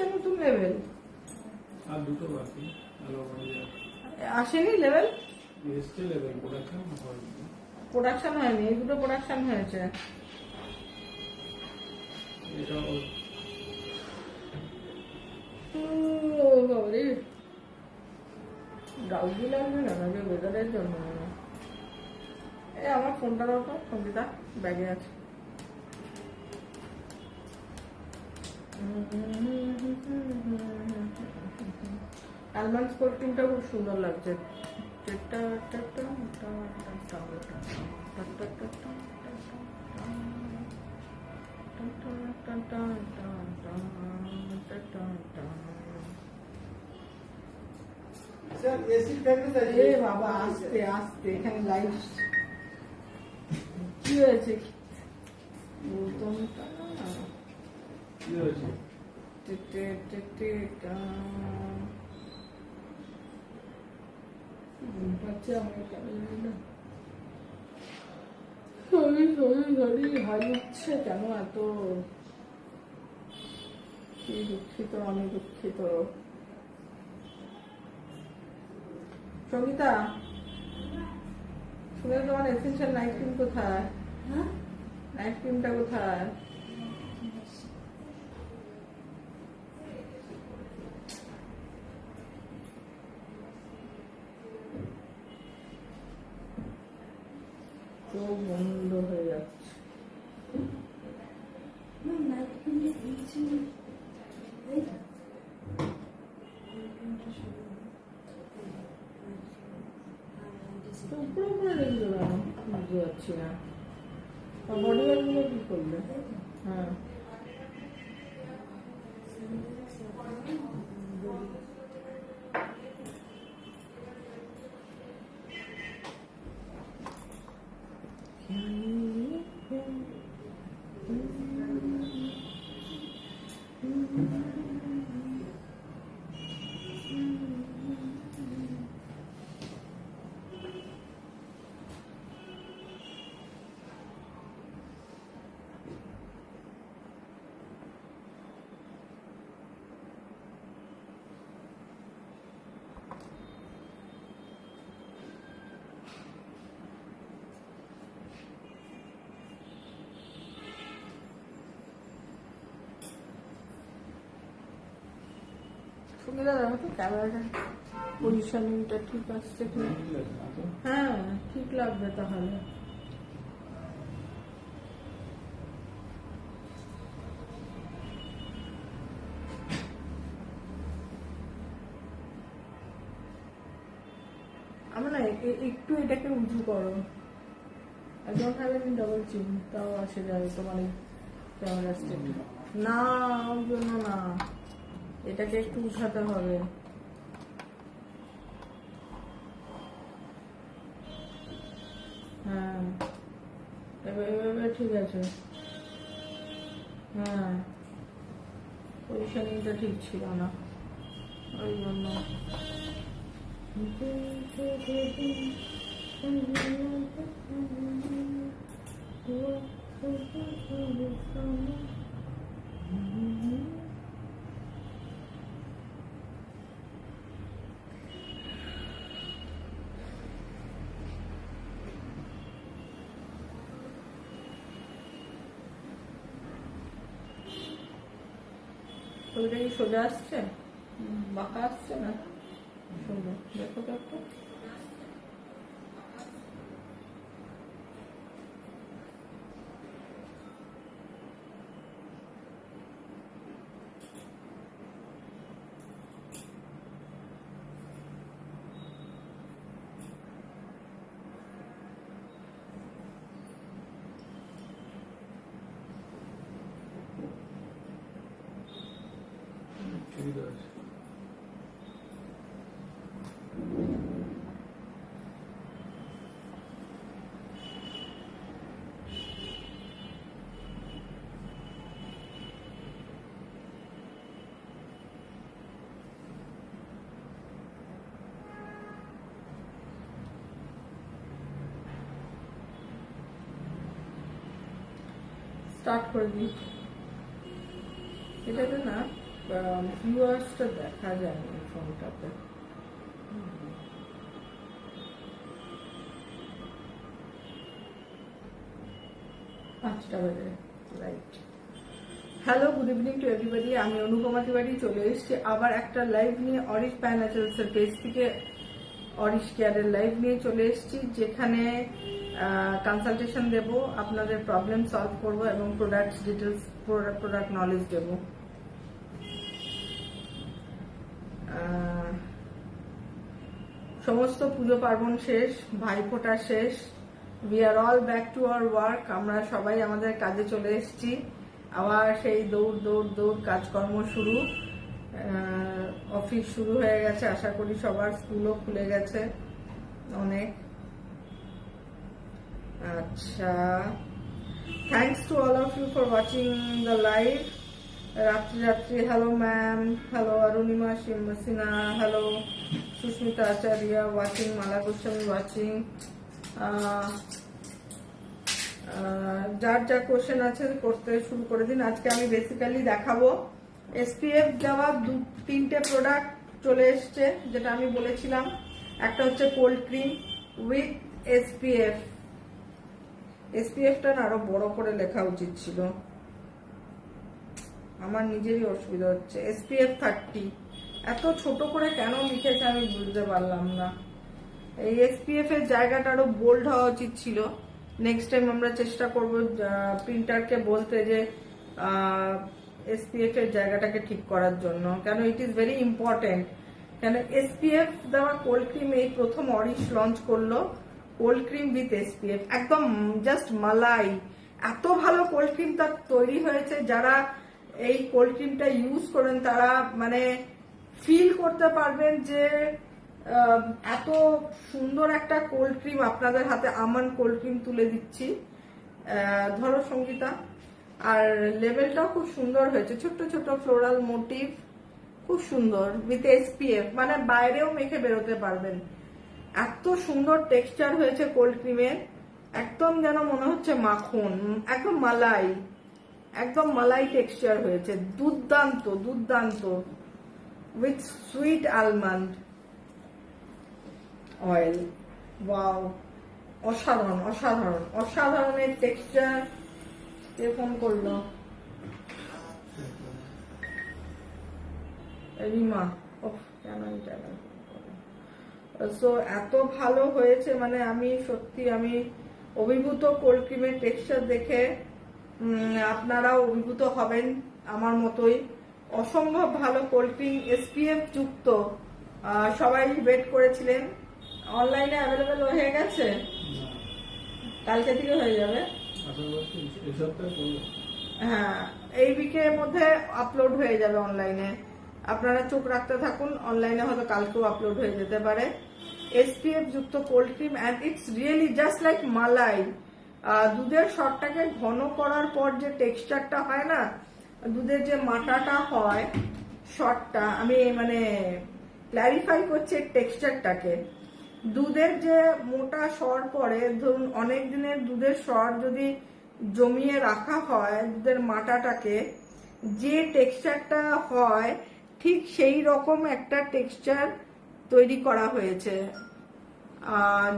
নতুন লেভেল আর দুটো বাকি আসেনি লেভেল এসছে লেভেল প্রোডাকশন হয়নি এই দুটো প্রোডাকশন হয়েছে এটা গাউজি লাগবে না যে ওয়েদারের জন্য এই আমার ফোনটা দাও তো সঙ্গীতা ব্যাগে আছে অ্যালমন্ড স্পোর্টিংটা খুব সুন্দর লাগছে বাবা আস্তে আস্তে এখানে লাইট কি হয়েছে কি হয়েছে হাই উঠছে কেন এত কি দুঃখিত আমি দুঃখিত সঙ্গীতা শুনে তোমার এসেন্সিয়াল নাইট ক্রিম কোথায় নাইট ক্রিমটা কোথায় চোখ বন্ধ হয়ে যাচ্ছে উপরে উপরে রেখে দিলাম বুঝতে পারছি না বডি ওয়াশগুলো কি করলে হ্যাঁ শুনে দাদা তো ক্যামেরাটা পজিশনিংটা ঠিক আসছে কি হ্যাঁ ঠিক লাগবে তাহলে আমার না একটু এটাকে উঁচু করো একদম খাবে ডবল চিন তাও আসে যাবে তোমার এই ক্যামেরা স্টেট না ওর জন্য না এটাকে একটু উঠাতে হবে হ্যাঁ এবার ঠিক আছে হ্যাঁ পজিশনিংটা ঠিক ছিল না ওই জন্য ওইটা কি সোজা আসছে বাঁকা আসছে না সোজা দেখো তো একটা ঠিক আছে স্টার্ট করে দিই এটাতে না ভিউয়ার্সটা দেখা যায় না ফোনটাতে। 5টা বাজে, right. Hello, good evening to everybody. আমি অনুপমা তিওয়ারি চলে এসেছি আবার একটা লাইভ নিয়ে। অরিশ ফাইন্যান্সিয়ালসের পেজ থেকে অরিশ কেয়ারের লাইভ নিয়ে চলে এসেছি, যেখানে কনসালটেশন দেব, আপনাদের প্রবলেম সলভ করব এবং প্রোডাক্ট ডিটেলস, প্রোডাক্ট নলেজ দেব। সমস্ত পুজো পার্বণ শেষ, ভাইফোঁটা শেষ, we are all back to our work. আমরা সবাই আমাদের কাজে চলে এসেছি, আবার সেই দৌড় দৌড় দৌড় কাজকর্ম শুরু। অফিস শুরু হয়ে গেছে, আশা করি সবার স্কুলও খুলে গেছে অনেক। আচ্ছা, thanks to all of you for watching the live. রাত্রি রাত্রি hello ma'am, hello Arunima Sinha, hello Susmita Acharya watching, Mala Goswami watching. যার যা কোশ্চেন আছে করতে শুরু করে দিন। আজকে আমি বেসিক্যালি দেখাবো এসপিএফ দেওয়া 3টে প্রোডাক্ট চলে এসছে, যেটা আমি বলেছিলাম। একটা হচ্ছে কোল্ড ক্রিম উইথ এসপিএফ। এসপিএফটা আরো বড় করে লেখা উচিত ছিল, আমার নিজেরই অসুবিধা হচ্ছে। এসপিএফ 30 এত ছোট করে কেন লিখেছে আমি বুঝতে পারলাম না। এই এসপিএফ এর জায়গাটা আরো বোল্ড হওয়া উচিত ছিল। নেক্সট টাইম আমরা চেষ্টা করব প্রিন্টারকে বলতে যে এসপিএফ এর জায়গাটাকে ঠিক করার জন্য, কেন ইট ইজ ভেরি ইম্পর্টেন্ট। কেন এসপিএফ দেওয়া কোল্ড ক্রিম এই প্রথম অরিশ লঞ্চ করলো, কোল্ড ক্রিম উইথ এসপিএফ, একদম জাস্ট মালাই। এত ভালো কোল্ড ক্রিম তার তৈরি হয়েছে, যারা এই কোল্ড ক্রিমটা ইউজ করেন তারা মানে ফিল করতে পারবেন যে এত সুন্দর একটা কোল্ড ক্রিম আপনাদের হাতে। আমান কোল্ড ক্রিম তুলে দিচ্ছি, ধরো সঙ্গীতা। আর লেভেলটাও খুব সুন্দর হয়েছে, ছোট্ট ছোট্ট ফ্লোরাল মোটিভ, খুব সুন্দর উইথ এসপিএফ, মানে বাইরেও মেখে বেরোতে পারবেন। এত সুন্দর টেক্সচার হয়েছে কোল্ড ক্রিমের, একদম যেন মনে হচ্ছে মাখন, একদম মালাই, একদম মালাই টেক্সচার হয়েছে। দুর্দান্ত দুর্দান্ত, with sweet almond oil. Wow, অসাধারণ অসাধারণ অসাধারণের টেক্সচার। কে ফোন করলো? রিমা। ওহ, কেন এটা? সো এত ভালো হয়েছে, মানে আমি সত্যি আমি অভিভূত কোল্ড ক্রিমের টেক্সচার দেখে। আপনারাও অভিভূত হবেন আমার মতোই। অসম্ভব ভালো কোল্ড ক্রিম, এসপিএফ যুক্ত। সবাই ওয়েট করেছিলেন। অনলাইনে অ্যাভেলেবেল হয়ে গেছে, কালকে থেকে হয়ে যাবে। হ্যাঁ, এই উইকের মধ্যে আপলোড হয়ে যাবে অনলাইনে। আপনারা চোখ রাখতে থাকুন, অনলাইনে হয়তো কালকেও আপলোড হয়ে যেতে পারে। এসপিএফ যুক্ত cold cream, and it's really just like malai. দুধের শটটাকে ঘন করার পর যে টেক্সচারটা হয় না, দুধের যে মাটাটা হয় শটটা, আমি মানে ক্ল্যারিফাই করছি টেক্সচারটাকে। দুধের যে মোটা সর পড়ে, ধরুন অনেক দিনের দুধের সর যদি জমিয়ে রাখা হয়, দুধের মাটাটাকে যে টেক্সচারটা হয়, ঠিক সেই রকম একটা টেক্সচার তৈরি করা হয়েছে।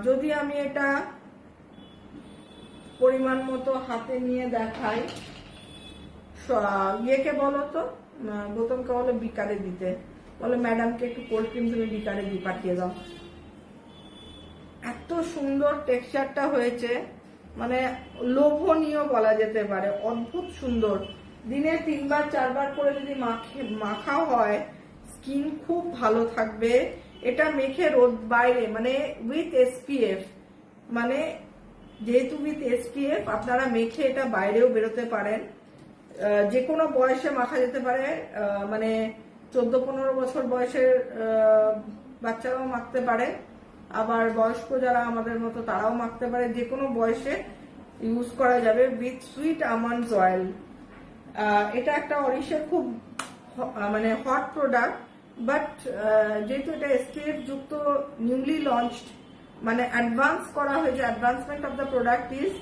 যদি আমি এটা পরিমাণ মতো হাতে নিয়ে দেখাই, ইয়েকে বলো তো, গৌতমকে বলো বিকারে দিতে, বলো ম্যাডামকে একটু কোল্ড ক্রিম তুমি বিকারে দিয়ে পাঠিয়ে দাও। এত সুন্দর টেক্সচারটা হয়েছে, মানে লোভনীয় বলা যেতে পারে, অদ্ভুত সুন্দর। দিনে 3বার 4বার করে যদি মাখা হয়, স্কিন খুব ভালো থাকবে। এটা মেখে রোদ বাইরে, মানে উইথ এসপিএফ, মানে যেহেতু উইথ এসপিএফ আপনারা মেখে এটা বাইরেও বেরোতে পারেন। যে কোনো বয়সে মাখা যেতে পারে, মানে 14-15 বছর বয়সের বাচ্চারাও মাখতে পারে, আবার বয়স্ক যারা আমাদের মতো তারাও মাখতে পারে। যে কোনো বয়সে ইউজ করা যাবে উইথ সুইট আমন্ডস অয়েল। এটা একটা অরিশের খুব মানে হট প্রোডাক্ট, বাট যেহেতু এটা এসপিএফ যুক্ত, নিউলি লঞ্চড, মানে অ্যাডভান্স করা হয়েছে, advancement of the product is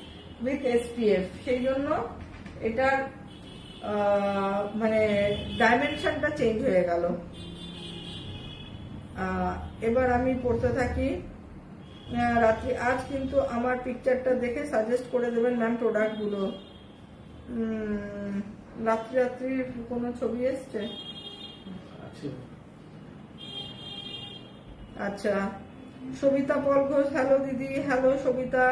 with SPF, সেই জন্য এটার মানে ডাইমেনশনটা চেঞ্জ হয়ে গেল। এবার আমি পড়তে থাকি। রাত্রি আজ কিন্তু আমার পিকচারটা দেখে সাজেস্ট করে দেবেন ম্যাম প্রোডাক্টগুলো। রাত্রি রাত্রির কোনো ছবি এসছে? আছে। আচ্ছা, সবিতা পল ঘোষ, হ্যালো দিদি। হ্যালো সবিতা।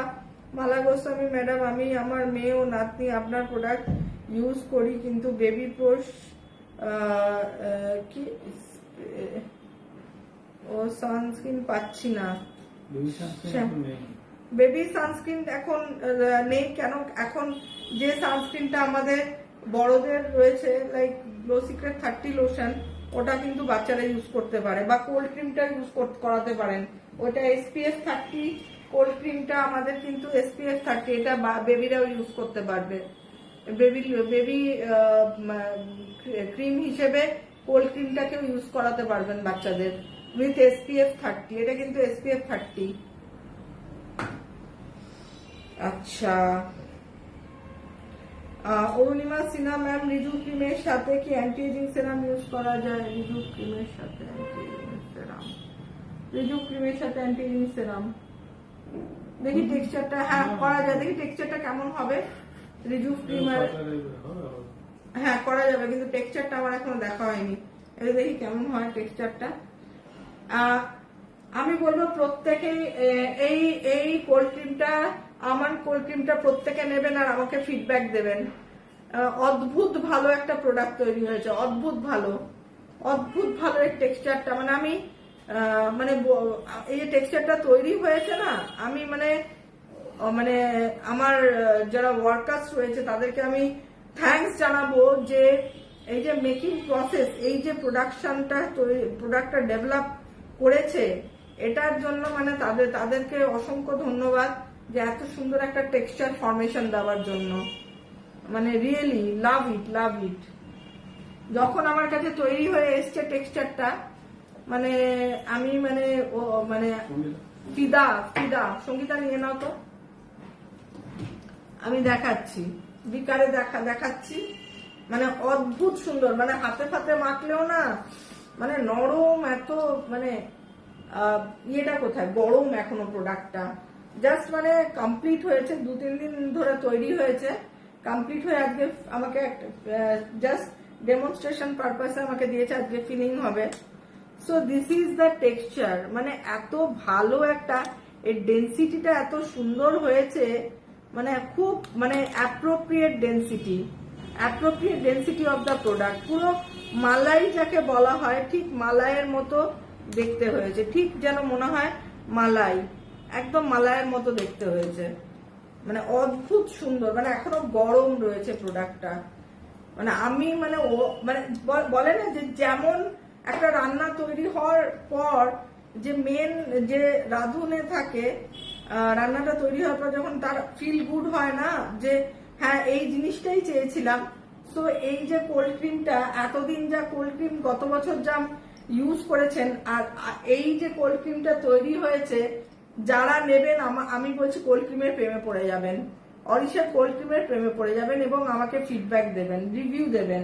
মালা গোস্বামী ম্যাডাম, আমি আমার মেয়ে ও নাতনি আপনার প্রোডাক্ট ইউজ করি, কিন্তু বেবি পোষ কি ও সানস্ক্রিন পাচ্ছি না। বেবি সানস্ক্রিন এখন নেই কেন? এখন যে সানস্ক্রিনটা আমাদের বড়দের রয়েছে, লাইক গ্লো সিক্রেট 30 লোশন, ওটা কিন্তু বাচ্চারা ইউজ করতে পারে, বা কোল্ড ক্রিমটা ইউজ করাতে পারেন। ওটা SPF 30 কোল্ড ক্রিমটা আমাদের কিন্তু SPF 30, এটা বেবিরাও ইউজ করতে পারবে। বেবি ক্রিম হিসেবে কোল্ড ক্রিমটাকেও ইউজ করাতে পারবেন বাচ্চাদের উইথ SPF 30। এটা কিন্তু SPF 30। আচ্ছা, অরুণিমা সিনহা ম্যাম, রিজু ক্রিমের সাথে কি অ্যান্টি এজিং সেরাম ইউজ করা যায়? রিজু ক্রিমের সাথে অ্যান্টি এজিং সেরাম, রিজু ক্রিমের সাথে অ্যান্টি এজিং সেরাম, দেখি টেক্সচারটা। হ্যাঁ করা যায়, দেখি টেক্সচারটা কেমন হবে। রিজু ক্রিমের হ্যাঁ করা যাবে, কিন্তু টেক্সচারটা আমার এখনো দেখা হয়নি। এটা দেখি কেমন হয় টেক্সচারটা। আমি বলবো প্রত্যেকেই এই কোল্ড ক্রিমটা, আমার কোল্ড ক্রিমটা প্রত্যেকে নেবেন আর আমাকে ফিডব্যাক দেবেন। অদ্ভুত ভালো একটা প্রোডাক্ট তৈরি হয়েছে, অদ্ভুত ভালো এই টেক্সচারটা। মানে আমি মানে এই যে টেক্সচারটা তৈরি হয়েছে না, আমি মানে আমার যারা ওয়ার্কার্স রয়েছে তাদেরকে আমি থ্যাঙ্কস জানাবো, যে এই যে মেকিং প্রসেস, এই যে প্রোডাক্টটা ডেভেলপ করেছে, এটার জন্য মানে তাদেরকে অসংখ্য ধন্যবাদ, যে এত সুন্দর একটা টেক্সচার ফরমেশন দেওয়ার জন্য। মানে রিয়েলি লাভ ইট। যখন আমার কাছে তৈরি হয়ে এসছে টেক্সচারটা, মানে আমি মানে ফিদা। সঙ্গীতা নিয়ে নাও তো, আমি দেখাচ্ছি, বিকারে দেখাচ্ছি। মানে অদ্ভুত সুন্দর, মানে হাতে ফাতে মাখলেও না, মানে নরম, এত মানে ইয়েটা কোথায়, গরম এখনো প্রোডাক্টটা। জাস্ট মানে কমপ্লিট হয়েছে, 2-3 দিন ধরে তৈরি হয়েছে, কমপ্লিট হয়ে আজকে আমাকে জাস্ট ডেমনস্ট্রেশন পারপাসে আমাকে দিয়েছে, আজকে ফিলিং হবে। So this is the texture. মানে এত ভালো একটা, এর ডেন্সিটিটা এত সুন্দর হয়েছে, মানে খুব মানে appropriate density of the product. পুরো মালাই যাকে বলা হয়, ঠিক মালাইয়ের মতো দেখতে হয়েছে, ঠিক যেন মনে হয় মালাই, একদম মালাইয়ের মতো দেখতে হয়েছে। মানে অদ্ভুত সুন্দর, মানে এখনো গরম রয়েছে প্রোডাক্টটা। মানে আমি মানে বলে না যে যেমন একটা রান্না তৈরি হওয়ার পর যে মেন যে রাঁধুনে থাকে, রান্নাটা তৈরি হওয়ার পর যখন তার ফিল গুড হয় না, যে হ্যাঁ এই জিনিসটাই চেয়েছিলাম। তো এই যে কোল্ড ক্রিমটা, এতদিন যা কোল্ড ক্রিম গত বছর যা ইউজ করেছেন, আর এই যে কোল্ড ক্রিমটা তৈরি হয়েছে, যারা নেবেন আমি বলছি কোল্ড ক্রিমের প্রেমে পড়ে যাবেন, অরিশার কোল্ড ক্রিমের প্রেমে পড়ে যাবেন, এবং আমাকে ফিডব্যাক দেবেন, রিভিউ দেবেন।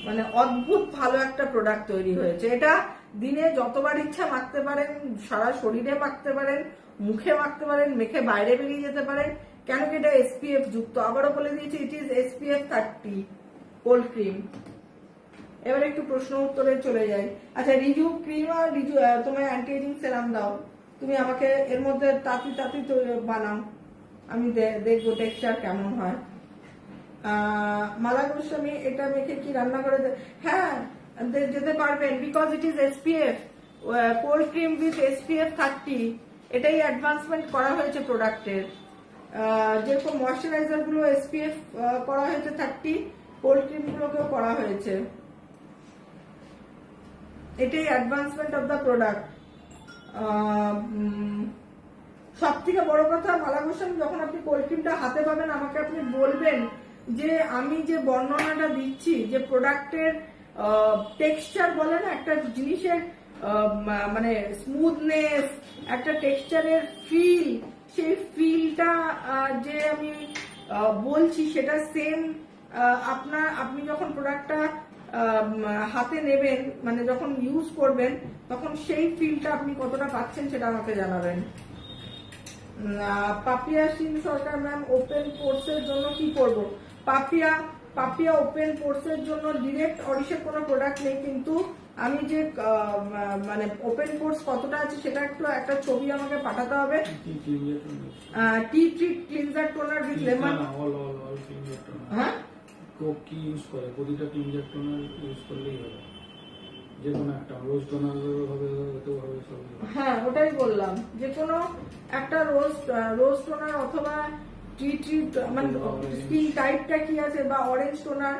মানে অদ্ভুত ভালো একটা প্রোডাক্ট তৈরি হয়েছে। এটা দিনে যতবার ইচ্ছা মাখতে পারেন, সারা শরীরে মাখতে পারেন, মুখে মাখতে পারেন, মেখে বাইরে বেরিয়ে যেতে পারেন, কেন কি এটা SPF যুক্ত। আবারও বলে দিয়েছি, it is SPF 30 cold cream. এবার একটু প্রশ্ন উত্তরে চলে যাই। আচ্ছা, রিজু ক্রিম আর রিজু তোমার অ্যান্টি এজিং সেরাম দাও, তুমি আমাকে এর মধ্যে তাঁতি বানাও, আমি দেখবো টেক্সচার কেমন হয়। মালা গোস্বামী, এটা মেখে কি রান্না করে? হ্যাঁ যেতে পারবেন, because it is SPF cold cream with SPF 30। এটাই অ্যাডভান্সমেন্ট করা হয়েছে প্রোডাক্টের। যেরকম ময়শ্চারাইজার গুলো SPF করা হয়েছে 30, কোল্ড ক্রিম গুলোকেও করা হয়েছে। এটাই অ্যাডভান্সমেন্ট অফ দ্য প্রোডাক্ট। সব থেকে বড় কথা, মালা গোস্বামী, যখন আপনি কোল্ড ক্রিমটা হাতে পাবেন, আমাকে আপনি বলবেন যে আমি যে বর্ণনাটা দিচ্ছি, যে প্রোডাক্টের টেক্সচার বলে না, একটা জিনিসের মানে স্মুথনেস, একটা টেক্সচারের ফিল, সেই ফিলটা যে আমি বলছি সেটা সেম আপনি যখন প্রোডাক্টটা হাতে নেবেন, মানে যখন ইউজ করবেন, তখন সেই ফিলটা আপনি কতটা পাচ্ছেন সেটা আমাকে জানাবেন। পাপিয়া সিং সরকার ম্যাম, ওপেন কোর্সের জন্য কি করব? পাপিয়া ওপেন কোর্সের জন্য ডিরেক্ট অডিশন কোনো প্রোডাক্ট নেই, কিন্তু আমি যে মানে ওপেন কোর্স কতটা আছে সেটা একটা ছবি আমাকে পাঠাতে হবে। Tea tree cleanser toner with lemon. হ্যাঁ, কি ইউজ করে? প্রতিটা ক্লিনজার টোনার ইউজ করলেই হবে, যে কোনো একটা রোজ টোনার হবে, হতেও হবে, সব হবে। হ্যাঁ ওটাই বললাম, যে কোনো একটা রোজ টোনার অথবা টি মানে স্কিন টাইপটা কি আছে, বা অরেঞ্জ টোনার,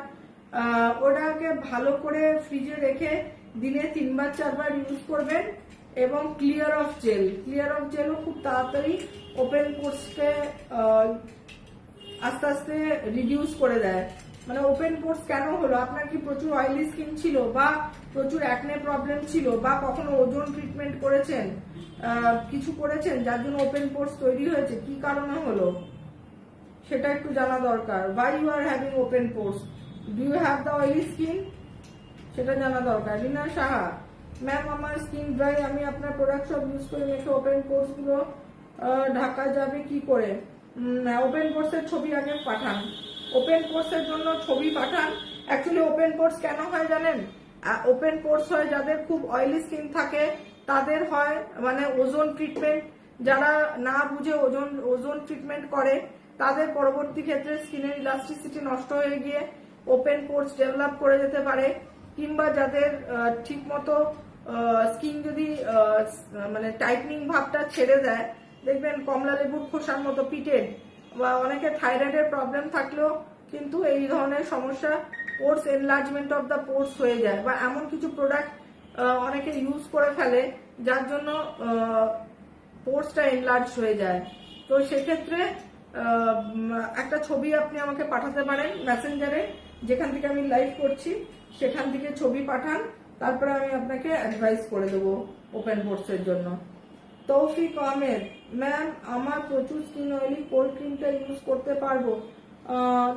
ওটাকে ভালো করে ফ্রিজে রেখে দিনে 3-4 ইউজ করবেন। এবং ক্লিয়ার অফ জেলও খুব তাড়াতাড়ি ওপেন কোর্সকে আস্তে আস্তে রিডিউস করে দেয়। মানে ওপেন পোর্স কেন হলো? আপনার কি প্রচুর অয়েলি স্কিন ছিল, বা প্রচুর অ্যাকনে প্রবলেম ছিল, বা কখনো ওজন ট্রিটমেন্ট করেছেন, কিছু করেছেন যার জন্য ওপেন পোর্স তৈরি হয়েছে? কি কারণে হলো সেটা একটু জানা দরকার। Why you are having open pores, do you have the oily skin, সেটা জানা দরকার। রিনা সাহা ম্যাম, আমার স্কিন ড্রাই, আমি আপনার প্রোডাক্ট সব ইউজ করে মেখে ওপেন পোর্স গুলো ঢাকা যাবে কি করে? ওপেন কোর্সের ছবি আগে পাঠান, ওপেন কোর্সের জন্য ছবি পাঠান। অ্যাকচুয়ালি ওপেন কোর্স কেন হয় জানেন? ওপেন কোর্স হয় যাদের খুব অয়েলি স্কিন থাকে তাদের হয়, মানে ওজোন ট্রিটমেন্ট, যারা না বুঝে ওজোন ট্রিটমেন্ট করে তাদের পরবর্তী ক্ষেত্রে স্কিনের ইলাস্টিসিটি নষ্ট হয়ে গিয়ে ওপেন কোর্স ডেভেলপ করে যেতে পারে। কিংবা যাদের ঠিক মতো স্কিন যদি মানে টাইটনিং ভাবটা ছেড়ে দেয়, দেখবেন কমলা লেবুর খোসার মতো পিটেড, বা অনেকে থাইরয়েডের প্রবলেম থাকলেও কিন্তু এই ধরনের সমস্যা, পোর্স এনলার্জমেন্ট অফ দ্য পোর্স হয়ে যায়, বা এমন কিছু প্রোডাক্ট অনেকে ইউজ করে ফেলে যার জন্য পোর্সটা এনলার্জ হয়ে যায়। তো সেক্ষেত্রে একটা ছবি আপনি আমাকে পাঠাতে পারেন মেসেঞ্জারে, যেখান থেকে আমি লাইভ করছি সেখান থেকে ছবি পাঠান, তারপরে আমি আপনাকে অ্যাডভাইস করে দেবো ওপেন পোর্সের জন্য। তৌফিক আহমেদ ম্যাম, আমার প্রচুর স্কিন অয়েলি, কোল্ড ক্রিমটা ইউজ করতে পারবো?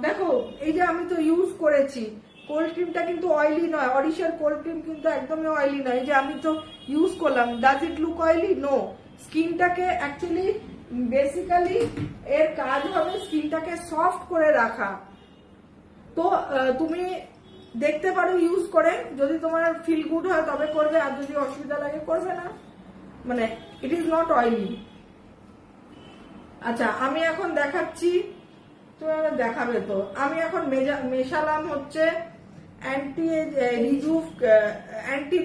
দেখো, এই যে আমি তো ইউজ করেছি, কোল্ড ক্রিমটা কিন্তু অয়েলি নয়, অরিশার কোল্ড ক্রিম কিন্তু একদমই অয়েলি নয়। এই যে আমি তো ইউজ করলাম, does it look oily? No. স্কিনটাকে অ্যাকচুয়ালি বেসিক্যালি এর কাজ হবে স্কিনটাকে সফট করে রাখা। তো তুমি দেখতে পারো ইউজ করে, যদি তোমার ফিল গুড হয় তবে করবে, আর যদি অসুবিধা লাগে করবে না। মানে ইট ইজ নট অয়েলি। আচ্ছা, আমি এখন দেখাচ্ছি, তো দেখাবে তো, আমি এখন মেশালাম হচ্ছে অ্যান্টি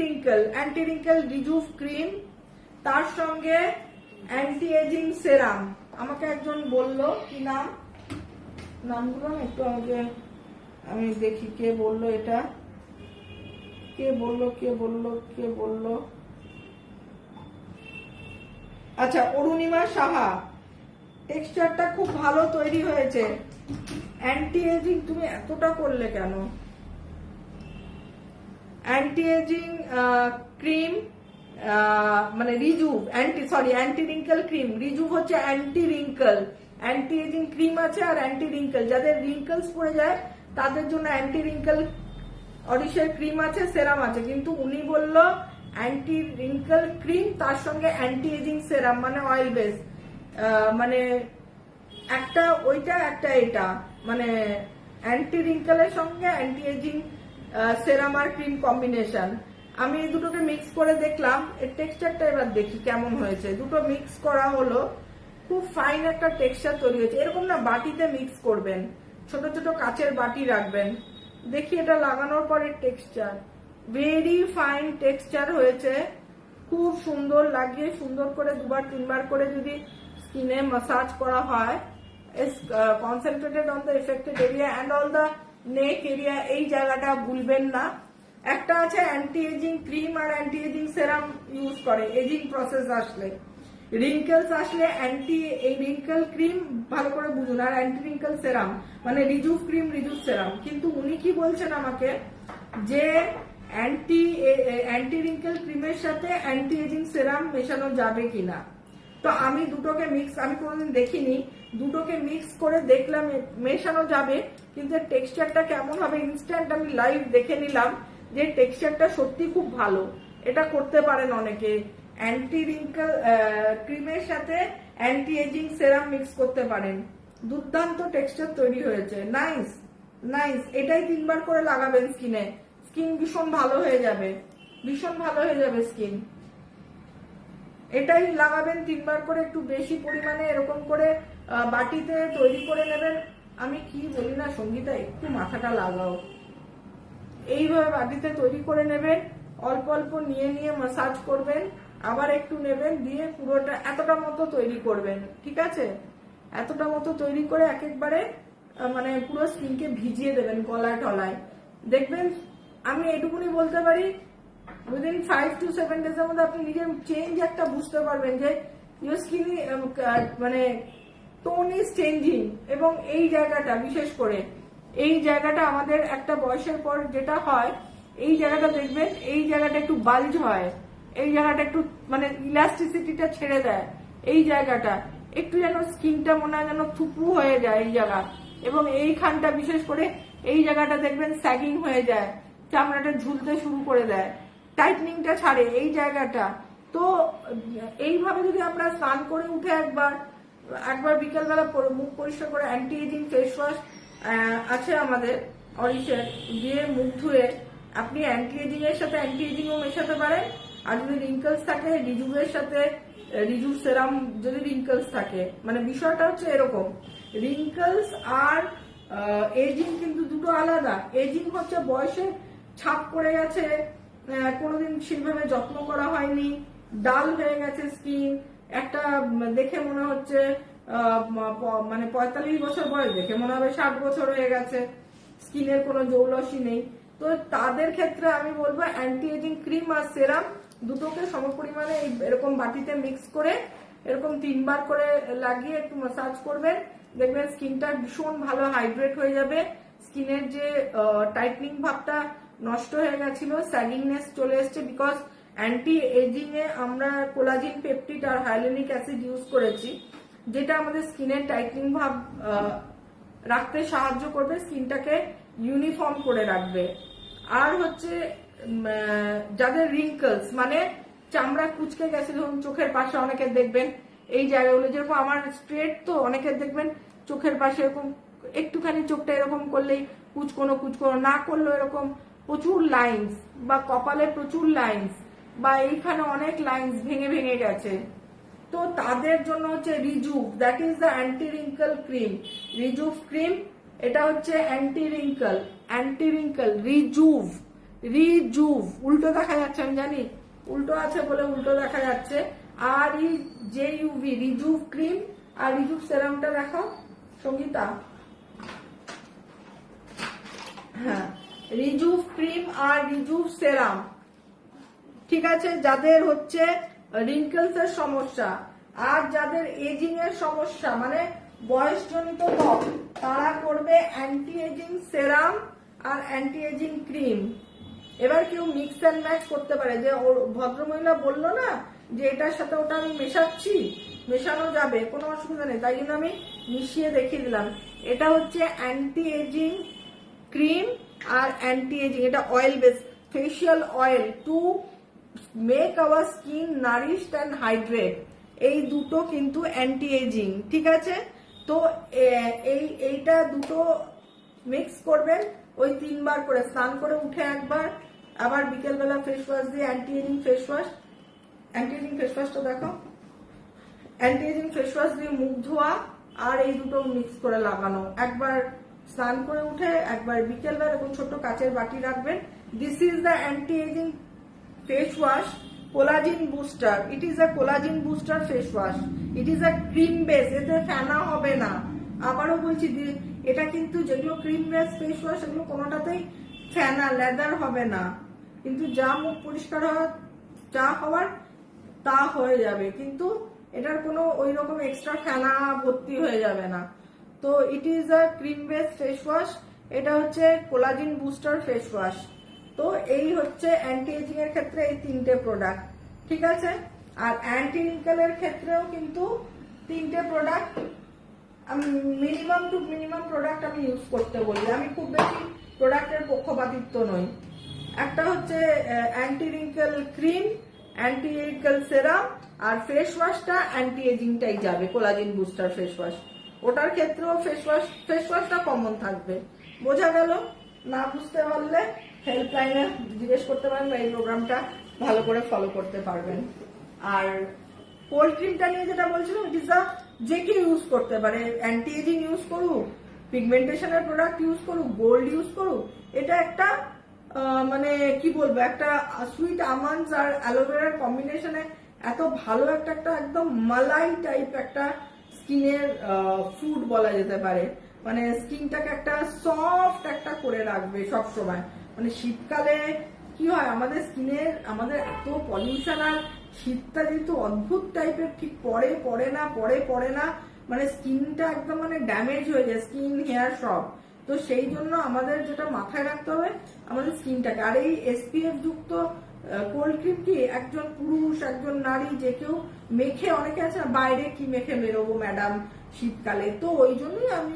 রিঙ্কেল রিজুভ ক্রিম, তার সঙ্গে অ্যান্টি এজিং সেরাম। আমাকে একজন বলল, কি নামগুলো একটু আমাকে, আমি দেখি কে বললো এটা, কে বললো। আচ্ছা, অরুণিমা সাহা, টেক্সচারটা খুব ভালো তৈরি হয়েছে। অ্যান্টি এজিং তুমি এতটা করলে কেন? অ্যান্টি এজিং ক্রিম, মানে Rejuve, anti wrinkle cream. Rejuve হচ্ছে anti wrinkle, anti aging cream আছে আর অ্যান্টি রিঙ্কেল, যাদের রিঙ্কেলস পড়ে যায় তাদের জন্য অ্যান্টি রিঙ্কেল অরিশের ক্রিম আছে, সেরাম আছে। কিন্তু উনি বলল অ্যান্টি রিঙ্কেল ক্রিম তার সঙ্গে অ্যান্টি এজিং সেরাম, মানে অয়েল বেস, মানে একটা ওইটা একটা এটা, মানে অ্যান্টি রিঙ্কেলের সঙ্গে অ্যান্টি এজিং সেরাম আর ক্রিম কম্বিনেশন। আমি এই দুটোকে মিক্স করে দেখলাম, এর টেক্সচারটা এবার দেখি কেমন হয়েছে। দুটো মিক্স করা হলো, খুব ফাইন একটা টেক্সচার তৈরি হয়েছে। এরকম না, বাটিতে মিক্স করবেন, ছোট ছোট কাচের বাটি রাখবেন। দেখি এটা লাগানোর পরে টেক্সচার, ভেরি ফাইন টেক্সচার হয়েছে, খুব সুন্দর লাগে। সুন্দর করে 2-3 করে যদি স্কিনে মাসাজ করা হয়, is concentrated on the affected area and all the neck area, এই জায়গাটা ভুলবেন না। একটা আছে অ্যান্টি এজিং ক্রিম আর অ্যান্টি এজিং সেরাম ইউজ করে এজিং প্রসেস আসলে, রিঙ্কেলস আসলে এই রিঙ্কেল ক্রিম ভালো করে বুঝুন, আর অ্যান্টি রিঙ্কেল সেরাম মানে রিজুভ ক্রিম, রিজুভ সেরাম। কিন্তু উনি কি বলছেন আমাকে, যে অ্যান্টি রিঙ্কেল ক্রিমের সাথে অ্যান্টি এজিং সেরাম মেশানো যাবে কিনা। তো আমি দুটোকে মিক্স, আমি কোনোদিন দেখিনি, দুটোকে মিক্স করে দেখলাম, মেশানো যাবে, কিন্তু টেক্সচারটা কেমন হবে ইনস্ট্যান্ট আমি লাইভ দেখে নিলাম যে টেক্সচারটা সত্যি খুব ভালো। এটা করতে পারেন অনেকে। অ্যান্টি রিঙ্কেল ক্রিমের সাথে অ্যান্টি এজিং সেরাম মিক্স করতে পারেন, দুর্দান্ত টেক্সচার তৈরি হয়েছে। Nice nice. এটাই 3 বার করে লাগাবেন স্কিনে, স্কিন ভীষণ ভালো হয়ে যাবে, ভীষণ ভালো হয়ে যাবে স্কিন। এটাই লাগাবেন 3 বার করে, একটু বেশি পরিমাণে এরকম করে বাটিতে তৈরি করে নেবেন। আমি কি বলি না সঙ্গীতা, একটু মাথাটা লাগাও। এইভাবে বাটিতে তৈরি করে নেবেন, অল্প অল্প নিয়ে নিয়ে মাসাজ করবেন, আবার একটু নেবেন, দিয়ে পুরোটা এতটা মতো তৈরি করবেন, ঠিক আছে? এতটা মতো তৈরি করে একবারে মানে পুরো স্কিনকে ভিজিয়ে দেবেন গলায় টলায়। দেখবেন, আমি এটুকুনি বলতে পারি, উইদিন 5 to 7 days এর মধ্যে আপনি নিজের চেঞ্জ একটা বুঝতে পারবেন যে ইউর স্কিন মানে টোন ইজ চেঞ্জিং। এবং এই জায়গাটা বিশেষ করে, এই জায়গাটা আমাদের একটা বয়সের পর যেটা হয়, এই জায়গাটা দেখবেন, এই জায়গাটা একটু বাল্জ হয়, এই জায়গাটা একটু মানে ইলাস্টিসিটিটা ছেড়ে দেয়, এই জায়গাটা একটু যেন স্কিনটা মনে হয় যেন থুপু হয়ে যায় এই জায়গা। এবং এইখানটা বিশেষ করে এই জায়গাটা দেখবেন স্যাগিং হয়ে যায়, চামড়াটা ঝুলতে শুরু করে দেয়, টাইটনিংটা ছাড়ে এই জায়গাটা। তো এইভাবে যদি আমরা স্নান করে উঠে একবার বিকেলবেলা মুখ পরিষ্কার করে অ্যান্টি এজিং ফেস ওয়াশ আছে আমাদের অরিশের, দিয়ে মুখ ধুয়ে আপনি অ্যান্টি এজিং এর সাথে অ্যান্টি এজিংও মেশাতে পারেন। আর যদি রিঙ্কলস থাকে, রিজুভের সাথে রিজুভ সেরাম যদি রিঙ্কলস থাকে, মানে বিষয়টা হচ্ছে এরকম, রিঙ্কলস আর এজিং কিন্তু দুটো আলাদা। এজিং হচ্ছে বয়সের ছাপ পড়ে গেছে, কোনোদিন সেভাবে যত্ন করা হয়নি, ডাল হয়ে গেছে স্কিন, একটা দেখে মনে হচ্ছে মানে 45 বছর বয়স, দেখে মনে হবে 60 বছর হয়ে গেছে, স্কিনের কোনো জৌলসই নেই। তো তাদের ক্ষেত্রে আমি বলবো অ্যান্টি এজিং ক্রিম আর সেরাম দুটোকে সমপরিমাণে এরকম বাটিতে মিক্স করে এরকম 3 বার করে লাগিয়ে একটু ম্যাসাজ করবেন, দেখবেন স্কিনটা ভীষণ ভালো হাইড্রেট হয়ে যাবে। স্কিনের যে টাইটনিং ভাবটা নষ্ট হয়ে গেছিল, স্যাগিংনেস চলে এসছে, বিকজ অ্যান্টি এজিং এ আমরা কোলাজিন পেপটিড আর হাইলোনিক অ্যাসিড ইউজ করেছি, যেটা আমাদের স্কিনের টাইটনিং ভাব রাখতে সাহায্য করবে, স্কিনটাকে ইউনিফর্ম করে রাখবে। আর হচ্ছে যাদের রিঙ্কলস মানে চামড়া কুচকে গেছে, ধরুন চোখের পাশে অনেকের দেখবেন এই জায়গাগুলো, যেরকম আমার স্ট্রেট তো অনেকের দেখবেন চোখের পাশে এরকম একটুখানি চোখটা এরকম করলেই কুচকোনো কুচকোনো, না করলেও এরকম প্রচুর লাইন্স, বা কপালে প্রচুর লাইন্স, বা এইখানে অনেক লাইন্স ভেঙে ভেঙে গেছে। তো তাদের জন্য হচ্ছে Rejuve, that is the anti wrinkle cream. Rejuve cream, এটা হচ্ছে অ্যান্টি রিঙ্কল রিজুভ। রিজুভ উল্টো দেখা যাচ্ছে, আমি জানি উল্টো আছে বলে উল্টো দেখা যাচ্ছে। আর JUV রিজুভ ক্রিম আর রিজুভ সেরামটা দেখো সঙ্গীতা, হ্যাঁ, রিজুভ ক্রিম আর রিজুভ সেরাম, ঠিক আছে? যাদের হচ্ছে রিঙ্কলস এর সমস্যা আর যাদের এজিং এর সমস্যা মানে বয়সজনিত ত্বক, তারা করবে অ্যান্টি এজিং সেরাম আর অ্যান্টি এজিং ক্রিম। এবার কেউ মিক্স অ্যান্ড ম্যাচ করতে পারে, যে ভদ্রমহিলা বললো না যে এটার সাথে ওটা আমি মেশাচ্ছি, মেশানো যাবে, কোনো অসুবিধা নেই, তাই জন্য আমি মিশিয়ে দেখিয়ে দিলাম। এটা হচ্ছে অ্যান্টি এজিং ক্রিম আর অ্যান্টি এজিং, এটা oil base facial oil to make our skin nourished and hydrate. এই দুটো কিন্তু অ্যান্টি এজিং, ঠিক আছে? তো এইটা দুটো মিক্স করবেন, ওই 3 বার করে স্নান করে উঠে একবার, আবার বিকেলবেলা ফেস ওয়াশ দিয়ে anti ageing face wash, anti ageing face ওয়াশটা দেখো, অ্যান্টি এজিং ফেস ওয়াশ দিয়ে মুখ ধোয়া আর এই দুটো মিক্স করে লাগানো, একবার স্নান করে উঠে একবার বিকেলবেলা, এবং ছোট কাচের বাটি রাখবেন। This is the anti aging face wash collagen booster. It is a collagen booster face wash. It is a cream base, এতে ফেনা হবে না। আবারও বলছি, এটা কিন্তু যেগুলো ক্রিম বেস ফেস ওয়াশ এগুলো কোনোটাতেই ফেনা লেদার হবে না, কিন্তু যা মুখ পরিষ্কার যা হওয়ার তা হয়ে যাবে, কিন্তু এটার কোনো ওই রকম এক্সট্রা ফেনা ভর্তি হয়ে যাবে না। তো it is a cream base face wash, এটা হচ্ছে কোলাজিন বুস্টার ফেস ওয়াশ। তো এই হচ্ছে অ্যান্টি এজিং এর ক্ষেত্রে এই 3টে প্রোডাক্ট, ঠিক আছে? আর অ্যান্টি রিঙ্কেল এর ক্ষেত্রেও কিন্তু 3টে প্রোডাক্ট আমি মিনিমাম টু মিনিমাম প্রোডাক্ট আমি ইউজ করতে বলি। আমি খুব বেশি প্রোডাক্টের পক্ষপাতিত্ব নই। একটা হচ্ছে anti wrinkle cream, anti wrinkle serum, আর ফেস ওয়াশটা অ্যান্টি এজিংটাই যাবে, কোলাজেন বুস্টার ফেস ওয়াশ। ওটার ক্ষেত্রেও ফেস ওয়াশটা কমন থাকবে। বোঝা গেল? না বুঝতে পারলে হেল্পলাইনে জিজ্ঞেস করতে পারেন বা এই প্রোগ্রামটা ভালো করে ফলো করতে পারবেন। আর কোল্ড ক্রিমটা নিয়ে যেটা বলছিলাম, ইট ইজ যে কেউ ইউজ করতে পারে। অ্যান্টি এজিং ইউজ করুক, পিগমেন্টেশনের প্রোডাক্ট ইউজ করুক, গোল্ড ইউজ করুক, এটা একটা মানে কি বলবো, একটা সুইট আমন্ডস আর অ্যালোভেরার কম্বিনেশনে এত ভালো একটা একদম মালাই টাইপ একটা স্কিনের ফুড বলা যেতে পারে। মানে স্কিনটাকে একটা সফট একটা করে রাখবে সব সময়। মানে শীতকালে কি হয়, আমাদের স্কিনের আমাদের এত পলিউশন, আর শীতটা যেহেতু অদ্ভুত টাইপের, ঠিক পরে না, মানে স্কিনটা একদম মানে ড্যামেজ হয়ে যায়, স্কিন হেয়ার সব। তো সেই জন্য আমাদের যেটা মাথায় রাখতে হবে, আমাদের স্কিনটাকে। আর এই এসপিএফ যুক্ত কোল্ড ক্রিম কি একজন পুরুষ, একজন নারী যে কেউ মেখে, অনেকে আছে না বাইরে কি মেখে বেরোবো ম্যাডাম শীতকালে, তো ওই জন্যই আমি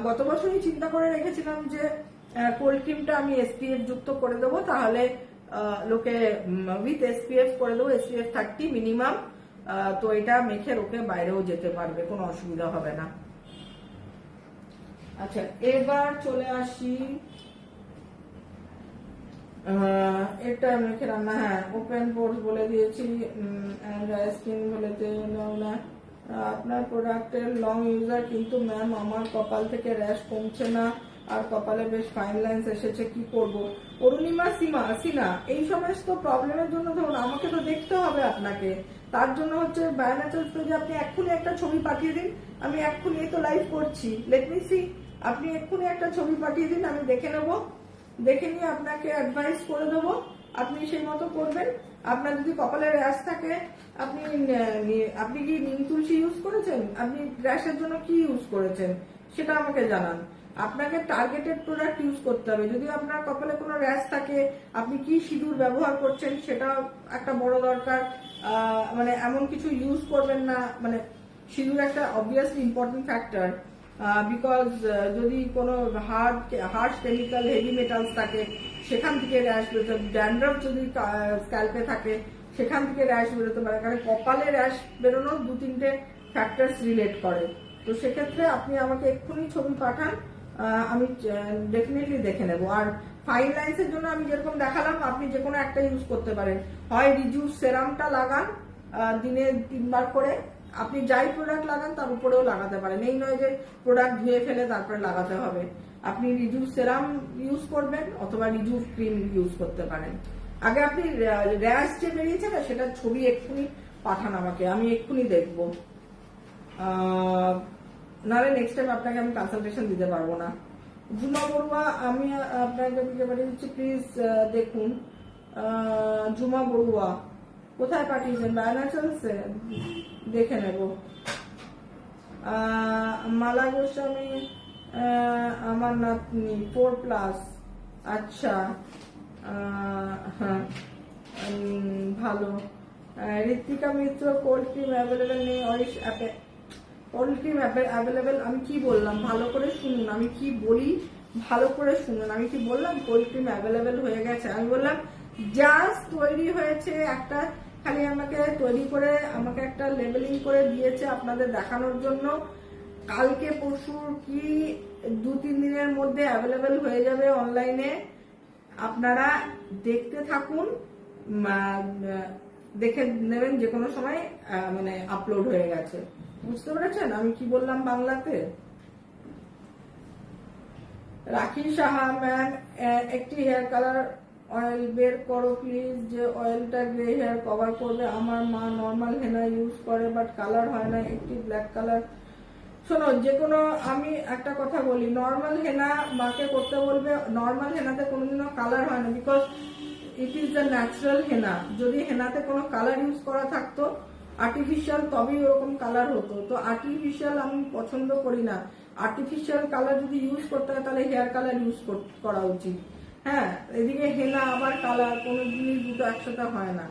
গত বছরই চিন্তা করে রেখেছিলাম যে কোল্ড ক্রিমটা আমি এসপিএফ যুক্ত করে দেবো। তাহলে লোকে উইথ এসপিএফ করে দেবো, এসপিএফ 30 মিনিমাম। তো এটা মেখে লোকে বাইরেও যেতে পারবে, কোনো অসুবিধা হবে না। আচ্ছা, এবার চলে আসি, এটা মেখে রান্না, হ্যাঁ ওপেন পোর্স বলে দিয়েছি, ড্রাই স্কিন বলে না। আপনার প্রোডাক্টের লং ইউজার, কিন্তু ম্যাম আমার কপাল থেকে র্যাশ কমছে না, আর কপালে বেশ ফাইন লাইন্স এসেছে, কি করব? অরুণিমা সিনা, এই সমস্ত প্রবলেমের জন্য ধরুন আমাকে তো দেখতে হবে আপনাকে। তার জন্য হচ্ছে বায়োন্যাচুরালস পেজে আপনি এক্ষুনি একটা ছবি পাঠিয়ে দিন। আমি এক্ষুনি তো লাইভ করছি, লেট মি সি। আপনি এক্ষুনি একটা ছবি পাঠিয়ে দিন, আমি দেখে নেবো, দেখে নিয়ে আপনাকে অ্যাডভাইস করে দেবো, আপনি সেই মতো করবেন। আপনার যদি কপালে র্যাশ থাকে, আপনি কি নিম তুলসী ইউজ করেছেন? আপনি র্যাশের জন্য কি ইউজ করেছেন সেটা আমাকে জানান। আপনাকে টার্গেটেড প্রোডাক্ট ইউজ করতে হবে। যদি আপনার কপালে কোনো র্যাশ থাকে, আপনি কি সিঁদুর ব্যবহার করছেন সেটা একটা বড় দরকার। মানে এমন কিছু ইউজ করবেন না, মানে সিঁদুর একটা অবভিয়াসলি ইম্পর্টেন্ট ফ্যাক্টর, বিকজ যদি কোনো হার্শ কেমিক্যাল, হেভি মেটালস থাকে, সেখান থেকে র্যাশ বেরোতে, ড্যান্ড্রাফ যদি স্ক্যাল্পে থাকে সেখান থেকে র্যাশ বেরোতে পারে। কারণ কপালে র্যাশ বেরোনোর 2-3টে ফ্যাক্টরস রিলেট করে। তো সেক্ষেত্রে আপনি আমাকে এক্ষুনি ছবি পাঠান, আমি ডেফিনেটলি দেখে নেব। আর ফাইন লাইন্সের জন্য আমি যেরকম দেখালাম, আপনি যে কোনো একটা ইউজ করতে পারেন। হয় রিজুস সেরামটা লাগান দিনে 3 বার করে, আপনি যাই প্রোডাক্ট লাগান তার উপরেও লাগাতে পারেন। এই নয় যে প্রোডাক্ট ধুয়ে ফেলে তারপরে লাগাতে হবে। আপনি রিজুস সেরাম ইউজ করবেন অথবা রিজুস ক্রিম ইউজ করতে পারেন। আগে আপনি র্যাশ যে বেরিয়েছে না, সেটার ছবি এক্ষুনি পাঠান আমাকে, আমি এক্ষুনি দেখবো। নাহলে নেক্সট টাইম আপনাকে আমি কনসালটেশন দিতে পারবো না। ঝুমা বড়ুয়া, আমি আপনাকে পাঠিয়ে দিচ্ছি, প্লিজ দেখুন। ঝুমা বড়ুয়া কোথায় পাঠিয়েছেন? বায়োন্যাচুরালসে, দেখে নেব। মালা গোস্বামী, আমার নাতনি 4+। আচ্ছা, হ্যাঁ ভালো। ঋতিকা মিত্র, কোল্ড ক্রিম অ্যাভেলেবেল নেই অরিশ অ্যাপে। কোল্ড ক্রিম অ্যাভেলেবেল, আমি কি বললাম ভালো করে শুনুন, আমি কি বলি ভালো করে শুনুন। আমি কি বললাম? কোল্ড ক্রিম অ্যাভেলেবেল হয়ে গেছে। আমি বললাম জাস্ট তৈরি হয়েছে, একটা খালি আমাকে তৈরি করে আমাকে একটা লেবেলিং করে দিয়েছে আপনাদের দেখানোর জন্য। কালকে পরশু কি 2-3 দিনের মধ্যে অ্যাভেলেবেল হয়ে যাবে অনলাইনে। আপনারা দেখতে থাকুন, দেখে নেবেন যে কোনো সময় মানে আপলোড হয়ে গেছে। বুঝতে পেরেছেন আমি কি বললাম বাংলাতে? রাখি সাহা, ম্যাম একটি হেয়ার কালার অয়েল বের করো প্লিজ, যে অয়েলটা গ্রে হেয়ার কভার করবে। আমার মা নর্মাল হেনা ইউজ করে বাট কালার হয় না, একটি ব্ল্যাক কালার। শোনো, যে কোনো, আমি একটা কথা বলি, নর্মাল হেনা মাকে করতে বলবে। নর্মাল হেনাতে কোনোদিনও কালার হয় না, because it is the natural henna. যদি হেনাতে কোনো কালার ইউজ করা থাকতো আর্টিফিশিয়াল, তবেই ওরকম কালার হতো। তো আর্টিফিশিয়াল আমি পছন্দ করি না। আর্টিফিশিয়াল কালার যদি ইউজ করতে হয় তাহলে হেয়ার কালার ইউজ করা উচিত। হ্যাঁ, এদিকে হেনা আবার কালার, কোনো জিনিস দুটো একসাথে হয় না।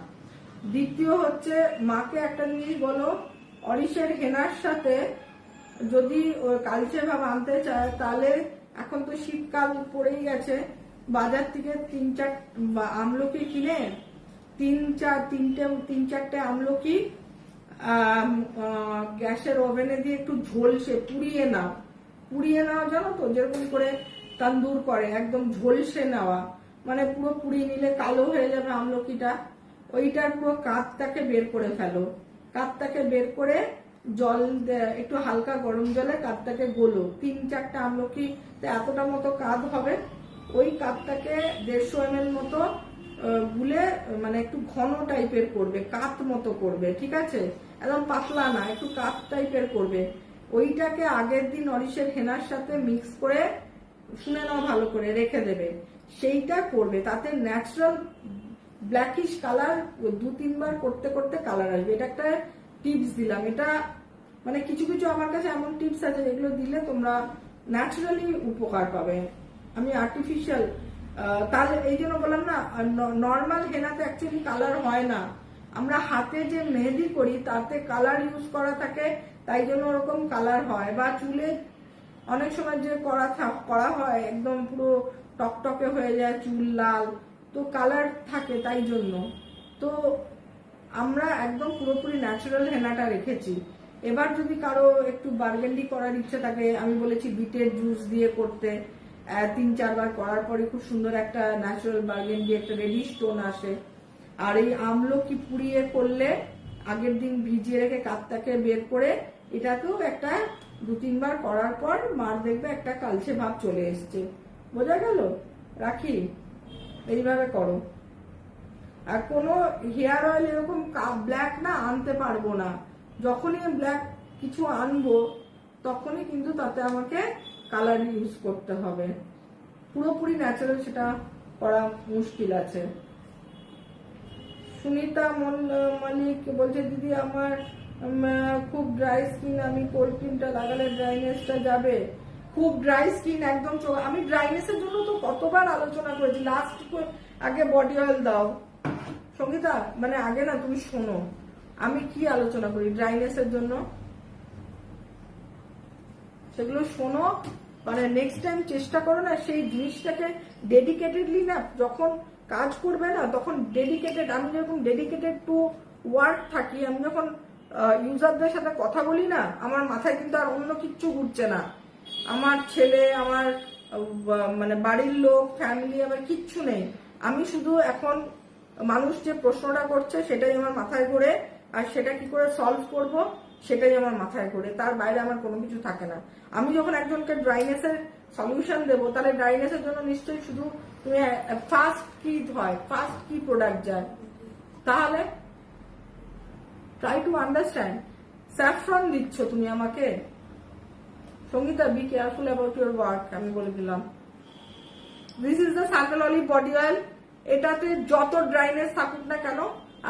দ্বিতীয় হচ্ছে, মাকে একটা জিনিস বলো, অরিশের হেনার সাথে যদি কালচে ভাব আনতে চায় তাহলে এখন তো শীতকাল পড়েই গেছে, বাজার থেকে 3-4 আমলকি কিনে তিন চারটে আমলকি গ্যাসের ওভেনে দিয়ে একটু ঝলসে পুড়িয়ে নাও জানো তো, যেরকম করে তন্দুর করে একদম ঝলসে নেওয়া, মানে পুরো পুড়িয়ে নিলে কালো হয়ে যাবে আমলকিটা। ওইটার পুরো কাতটাকে বের করে ফেলো, কাতটাকে বের করে জল একটু হালকা গরম জলে কাতটাকে গোলো। 3-4টা আমলকি এতটা মতো কাত হবে, ওই কাতটাকে 150 ml মতো গুলে মানে একটু ঘন টাইপের করবে, কাত মতো করবে, ঠিক আছে? একদম পাতলা না, একটু কাত টাইপের করবে। ওইটাকে আগের দিন অরিশের হেনার সাথে মিক্স করে শুনে নাও ভালো করে, রেখে দেবে। সেইটা করবে, তাতে ন্যাচারাল ব্ল্যাকিশ কালার 2-3 বার করতে করতে কালার আসবে। এটা একটা টিপস দিলাম। এটা মানে কিছু কিছু আমার কাছে এমন টিপস আছে যেগুলো দিলে তোমরা ন্যাচারালি উপকার পাবে। আমি আর্টিফিশিয়াল তাহলে এই জন্য বললাম না, নর্মাল হেনাতে অ্যাকচুয়ালি কালার হয় না, আমরা হাতে যে মেহেদি করি তাতে কালার ইউজ করা থাকে, তাই জন্য ওরকম কালার হয়। বা চুলে অনেক সময় যে করা হয় একদম পুরো টকটকে হয়ে যায়, চুল লাল, তো কালার থাকে তাই জন্য। তো আমরা একদম পুরোপুরি ন্যাচারাল হেনাটা রেখেছি। এবার যদি কারো একটু বার্গেন্ডি করার ইচ্ছে থাকে, আমি বলেছি বিটের জুস দিয়ে করতে, 3-4 বার করার পরে খুব সুন্দর একটা ন্যাচারাল বার্গেন্ডি একটা রেডিশ টোন আসে। আর এই আমলকি পুড়িয়ে করলে আগের দিন ভিজিয়ে রেখে কাতটাকে বের করে এটাকেও একটা 2-3 বার করার পর মার দেখবে একটা কালচে ভাব চলে এসছে। বোঝা গেল? রাখি, এইভাবে করো। আর কোনো হেয়ার অয়েল এরকম ব্ল্যাক না আনতে পারবো না, যখনই ব্ল্যাক কিছু আনবো তখনই কিন্তু তাতে আমাকে কালার ইউজ করতে হবে। পুরোপুরি ন্যাচারাল সেটা করা মুশকিল আছে। সুনিতা মালিক বলছে, দিদি আমার খুব ড্রাই স্কিন, আমি কোল্ড ক্রিমটা লাগালে ড্রাইনেসটা যাবে? খুব ড্রাই স্কিন একদম, আমি ড্রাইনেসের জন্য তো কতবার আলোচনা করেছি। লাস্ট আগে বডি অয়েল দাও সঙ্গীতা, মানে আগে না তুমি শোনো আমি কি আলোচনা করি ড্রাইনেসের জন্য, সেগুলো শোনো। মানে নেক্সট টাইম চেষ্টা করো না সেই জিনিসটাকে ডেডিকেটেডলি না, যখন কাজ করবে না তখন ডেডিকেটেড, আমি যখন ডেডিকেটেড টু ওয়ার্ক থাকি, আমি যখন ইউজারদের সাথে কথা বলি না, আমার মাথায় কিন্তু আর অন্য কিচ্ছু ঘুরছে না, আমার ছেলে, আমার মানে বাড়ির লোক, ফ্যামিলি, আমার কিচ্ছু নেই। আমি শুধু এখন মানুষ যে প্রশ্নটা করছে সেটাই আমার মাথায় ঘোরে, আর সেটা কি করে সলভ করব সেটাই আমার মাথায় ঘোরে, তার বাইরে আমার কোনো কিছু থাকে না। আমি যখন একজনকে ড্রাইনেসের সলিউশন দেবো, তাহলে ড্রাইনেসের জন্য নিশ্চয়ই শুধু তুমি ফার্স্ট কি হয়, ফার্স্ট কি প্রোডাক্ট যায়, তাহলে ট্রাই টু আন্ডারস্ট্যান্ড। স্যাফরন দিচ্ছ তুমি আমাকে, Sangeeta, be careful about your work, আমি বলে দিলাম। This is the sandal olive body oil. এটাতে যত ড্রাইনেস থাকুক না কেন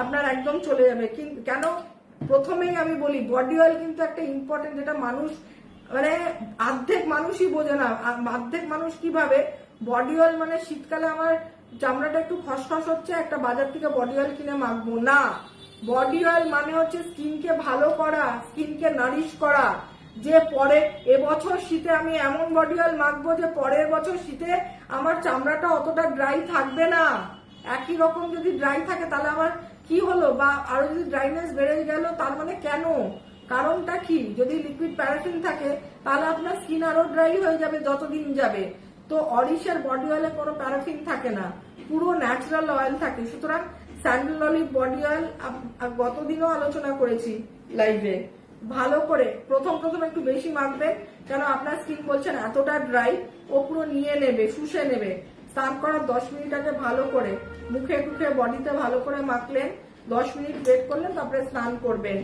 আপনার একদম চলে যাবে। কেন, প্রথমেই আমি বলি বডি অয়েল কিন্তু একটা ইম্পর্টেন্ট, যেটা মানুষ মানে অর্ধেক মানুষই বোঝে না। অর্ধেক মানুষ কিভাবে বডি অয়েল মানে শীতকালে আমার চামড়াটা একটু খসখস হচ্ছে, একটা বাজার থেকে বডি অয়েল কিনে মাখবো না। বডি অয়েল মানে হচ্ছে স্কিনকে ভালো করা, স্কিনকে নারিশ করা, যে পরে এবছর শীতে আমি এমন বডি অয়েল মাখবো যে পরের বছর শীতে আমার চামড়াটা অতটা ড্রাই থাকবে না। একই রকম যদি ড্রাই থাকে তাহলে আমার কি হলো, বা আরো যদি ড্রাইনেস বেড়ে গেল, তার মানে কেন, কারণটা কি? যদি লিকুইড প্যারাফিন থাকে তাহলে আপনার স্কিন আরো ড্রাই হয়ে যাবে যতদিন যাবে। তো অরিশের বডি অয়েলে কোনো প্যারাফিন থাকে না, পুরো ন্যাচারাল অয়েল থাকে। সুতরাং স্যান্ডেল অলিভ বডি অয়েল গতদিনও আলোচনা করেছি লাইভে, ভালো করে প্রথম একটু বেশি মাখবেন, কেন আপনার স্কিন বলছেন এতটা ড্রাই, ও পুরো নিয়ে নেবে, শুষে নেবে। স্নান করার 10 মিনিট আগে ভালো করে মুখে টুখে বডিতে ভালো করে মাখলেন, 10 মিনিট ওয়েট করলেন, তারপরে স্নান করবেন।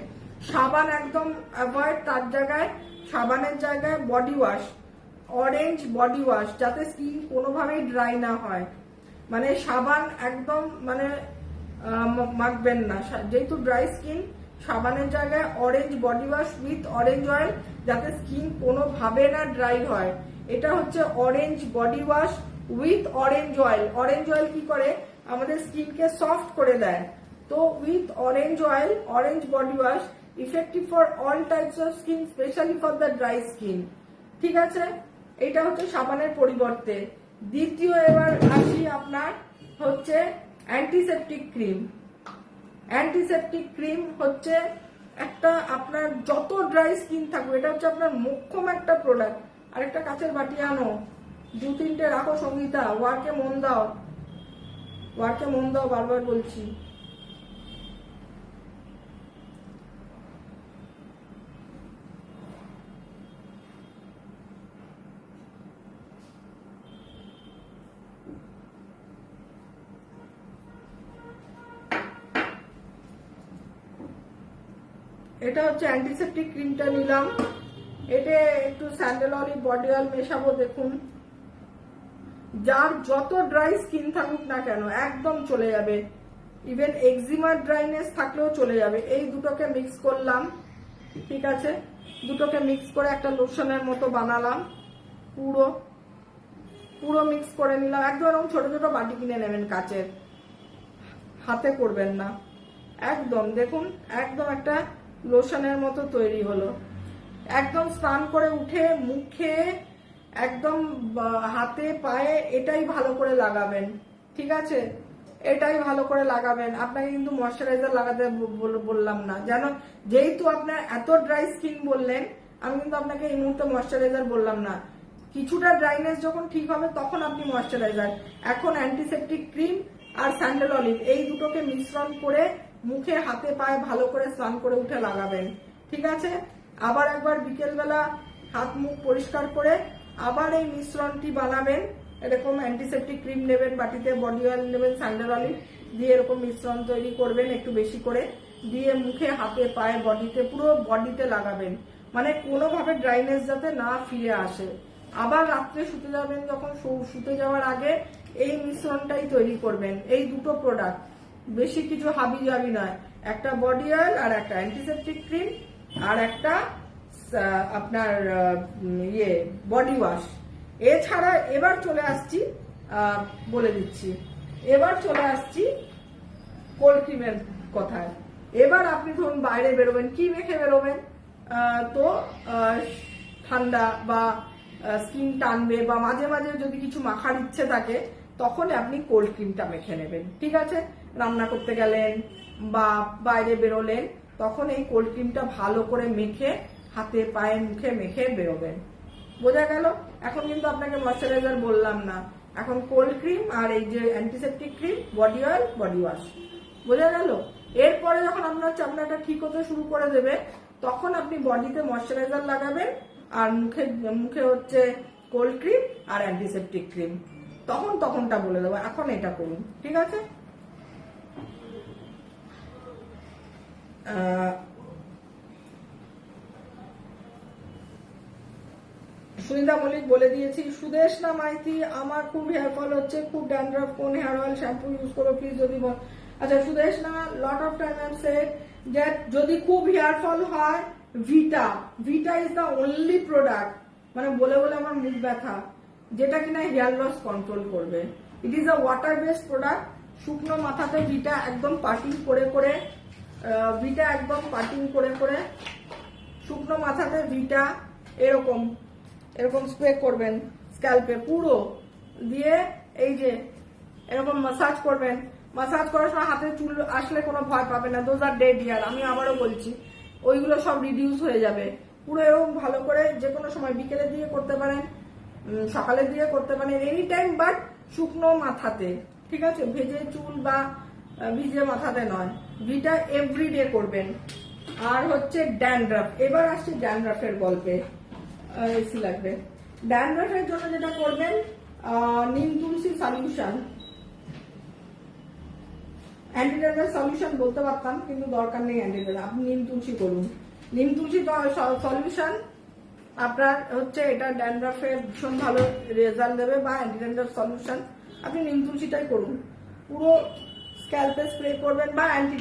সাবান একদম অ্যাভয়েড, তার জায়গায় সাবানের জায়গায় body wash, orange body wash, যাতে স্কিন কোনোভাবেই ড্রাই না হয়। মানে সাবান একদম মানে মাখবেন না, যেহেতু ড্রাই স্কিন, সাবানের জায়গায় orange body wash with orange oil, যাতে স্কিন কোনোভাবে না ড্রাই হয়। এটা হচ্ছে orange body wash with orange oil. Orange oil কি করে, আমাদের স্কিনকে সফট করে দেয়। তো with orange oil, orange body wash, effective for all types of skin, specially for the dry skin. ঠিক আছে, এটা হচ্ছে সাবানের পরিবর্তে। দ্বিতীয় এবার আসি আপনার হচ্ছে অ্যান্টিসেপটিক ক্রিম। অ্যান্টিসেপটিক ক্রিম হচ্ছে একটা আপনার যত ড্রাই স্কিন থাকবে, এটা হচ্ছে আপনার মোক্ষম একটা প্রোডাক্ট। আরেকটা কাঁচের বাটি আনো, 2-3টে রাখো সঙ্গীতা, ওয়ার্কে মন দাও, ওয়ার্কে মন দাও, বারবার বলছি। এটা হচ্ছে অ্যান্টিসেপটিক ক্রিমটা নিলাম, এটা একটু স্যান্ডেল অয়েল বডি অয়েল মেশাবো। দেখুন, যার যত ড্রাই স্কিন থাকুক না কেন একদম চলে যাবে, ইভেন এক্সিমার ড্রাইনেস থাকলেও চলে যাবে। এই দুটোকে মিক্স করলাম, ঠিক আছে, দুটোকে মিক্স করে একটা লোশনের মতো বানালাম। পুরো পুরো মিক্স করে নিলাম। একদম এরকম ছোট ছোট বাটি কিনে নেবেন কাচের, হাতে করবেন না। একদম দেখুন, একদম একটা লোশনের মতো তৈরি হলো। একদম স্নান করে উঠে মুখে একদম হাতে পায়ে এটাই ভালো করে লাগাবেন, ঠিক আছে, এটাই ভালো করে লাগাবেন। আপনাকে কিন্তু ময়শ্চারাইজার লাগাতে বললাম না, যেন যেহেতু আপনার এত ড্রাই স্কিন বললেন, আমি কিন্তু আপনাকে এই মুহূর্তে ময়শ্চারাইজার বললাম না। কিছুটা ড্রাইনেস যখন ঠিক হবে তখন আপনি ময়শ্চারাইজার। এখন অ্যান্টিসেপটিক ক্রিম আর স্যান্ডেল অলিভ এই দুটোকে মিশ্রণ করে মুখে হাতে পায়ে ভালো করে স্নান করে উঠে লাগাবেন, ঠিক আছে। আবার একবার বিকেলবেলা হাত মুখ পরিষ্কার করে আবার এই মিশ্রণটি বানাবেন। এরকম অ্যান্টিসেপটিক ক্রিম নেবেন বাটিতে, বডি অয়েল নেবেন, স্যান্ডেল অয়েল দিয়ে এরকম মিশ্রণ তৈরি করবেন একটু বেশি করে, দিয়ে মুখে হাতে পায়ে বডিতে পুরো বডিতে লাগাবেন, মানে কোনোভাবে ড্রাইনেস যাতে না ফিরে আসে। আবার রাত্রে শুতে যাবেন, যখন শুতে যাওয়ার আগে এই মিশ্রণটাই তৈরি করবেন। এই দুটো প্রোডাক্ট, বেশি কিছু হাবি জাবি নয়, একটা বডি অয়েল আর একটা অ্যান্টিসেপটিক ক্রিম আর একটা আপনার বডি ওয়াশ। এছাড়া এবার চলে আসছি, বলে দিচ্ছি, এবার চলে আসছি কোল্ড ক্রিমের কথায়। এবার আপনি ধরুন বাইরে বেরোবেন, কি মেখে বেরোবেন? তো ঠান্ডা বা স্কিন টানবে বা মাঝে মাঝে যদি কিছু মাখার ইচ্ছে থাকে তখন আপনি কোল্ড ক্রিমটা মেখে নেবেন, ঠিক আছে। রান্না করতে গেলেন বা বাইরে বেরোলেন তখন এই কোল্ড ক্রিমটা ভালো করে মেখে হাতে পায়ে মুখে মেখে বেরোবেন। বোঝা গেল? এখন কিন্তু আপনাকে ময়শ্চারাইজার বললাম না, এখন কোল্ড ক্রিম আর এই যে antiseptic cream, body oil, body wash. বোঝা গেল? এরপরে যখন আপনার চামড়াটা ঠিক হতে শুরু করে দেবে তখন আপনি বডিতে ময়শ্চারাইজার লাগাবেন আর মুখে হচ্ছে কোল্ড ক্রিম আর অ্যান্টিসেপটিক ক্রিম। তখনটা বলে দেবো, এখন এটা করুন, ঠিক আছে। সুনিতা মল্লিক বলে দিয়েছি। সুদেশনা মাইতি, আমার খুব হেয়ার ফল হচ্ছে, খুব ড্যান্ড্রফ, কোন হেয়ার অয়েল শ্যাম্পু ইউজ করো প্লিজ যদি বল। আচ্ছা Sudeshna, lot of time I said that যদি খুব হেয়ার ফল হয়, ভিটা ইজ দ্য অনলি প্রোডাক্ট, মানে বলে বলে আমার মুখ ব্যথা, যেটা কিনা হেয়ার লস কন্ট্রোল করবে। It is a water based product. শুকনো মাথাতে ভিটা একদম পাটিং করে করে, শুকনো মাথাতে ভিটা এরকম স্প্রে করবেন স্ক্যাল্পে পুরো দিয়ে, এই যে এরকম মাসাজ করবেন। মাসাজ করার সময় হাতে চুল আসলে কোনো ভয় পাবে না, দোজ আর ডেড হেয়ার, আমি আবারও বলছি, ওইগুলো সব রিডিউস হয়ে যাবে। পুরো এরকম ভালো করে যে কোনো সময়, বিকেলের দিকে করতে পারেন, সকালের দিকে করতে পারেন, এনি টাইম, বাট শুকনো মাথাতে, ঠিক আছে, ভেজে চুল বা ভিজে মাথাতে নয়। ভিটা এভরিডে করবেন। আর হচ্ছে ড্যান্ড্রাফ, এবার আসছে ড্যান্ড্রাফের গল্পে। এসি লাগবে। ড্যান্ড্রাফের জন্য যেটা করবেন, নিম তুলসী সলিউশন, অ্যান্টি ড্যান্ড্রাফ সলিউশন বলতে পারতাম কিন্তু দরকার নেই অ্যান্টি ড্যান্ড্রাফ, আপনি নিম তুলসী করুন। নিম তুলসী সলিউশন আপনার হচ্ছে এটা ড্যান্ড্রাফের ভীষণ ভালো রেজাল্ট দেবে, বা অ্যান্টি ড্যান্ড্রাফ সলিউশন আপনি নিম তুলসীটাই করুন, পুরো স্ক্যাল্পে স্প্রে করবেন, বা অ্যান্টি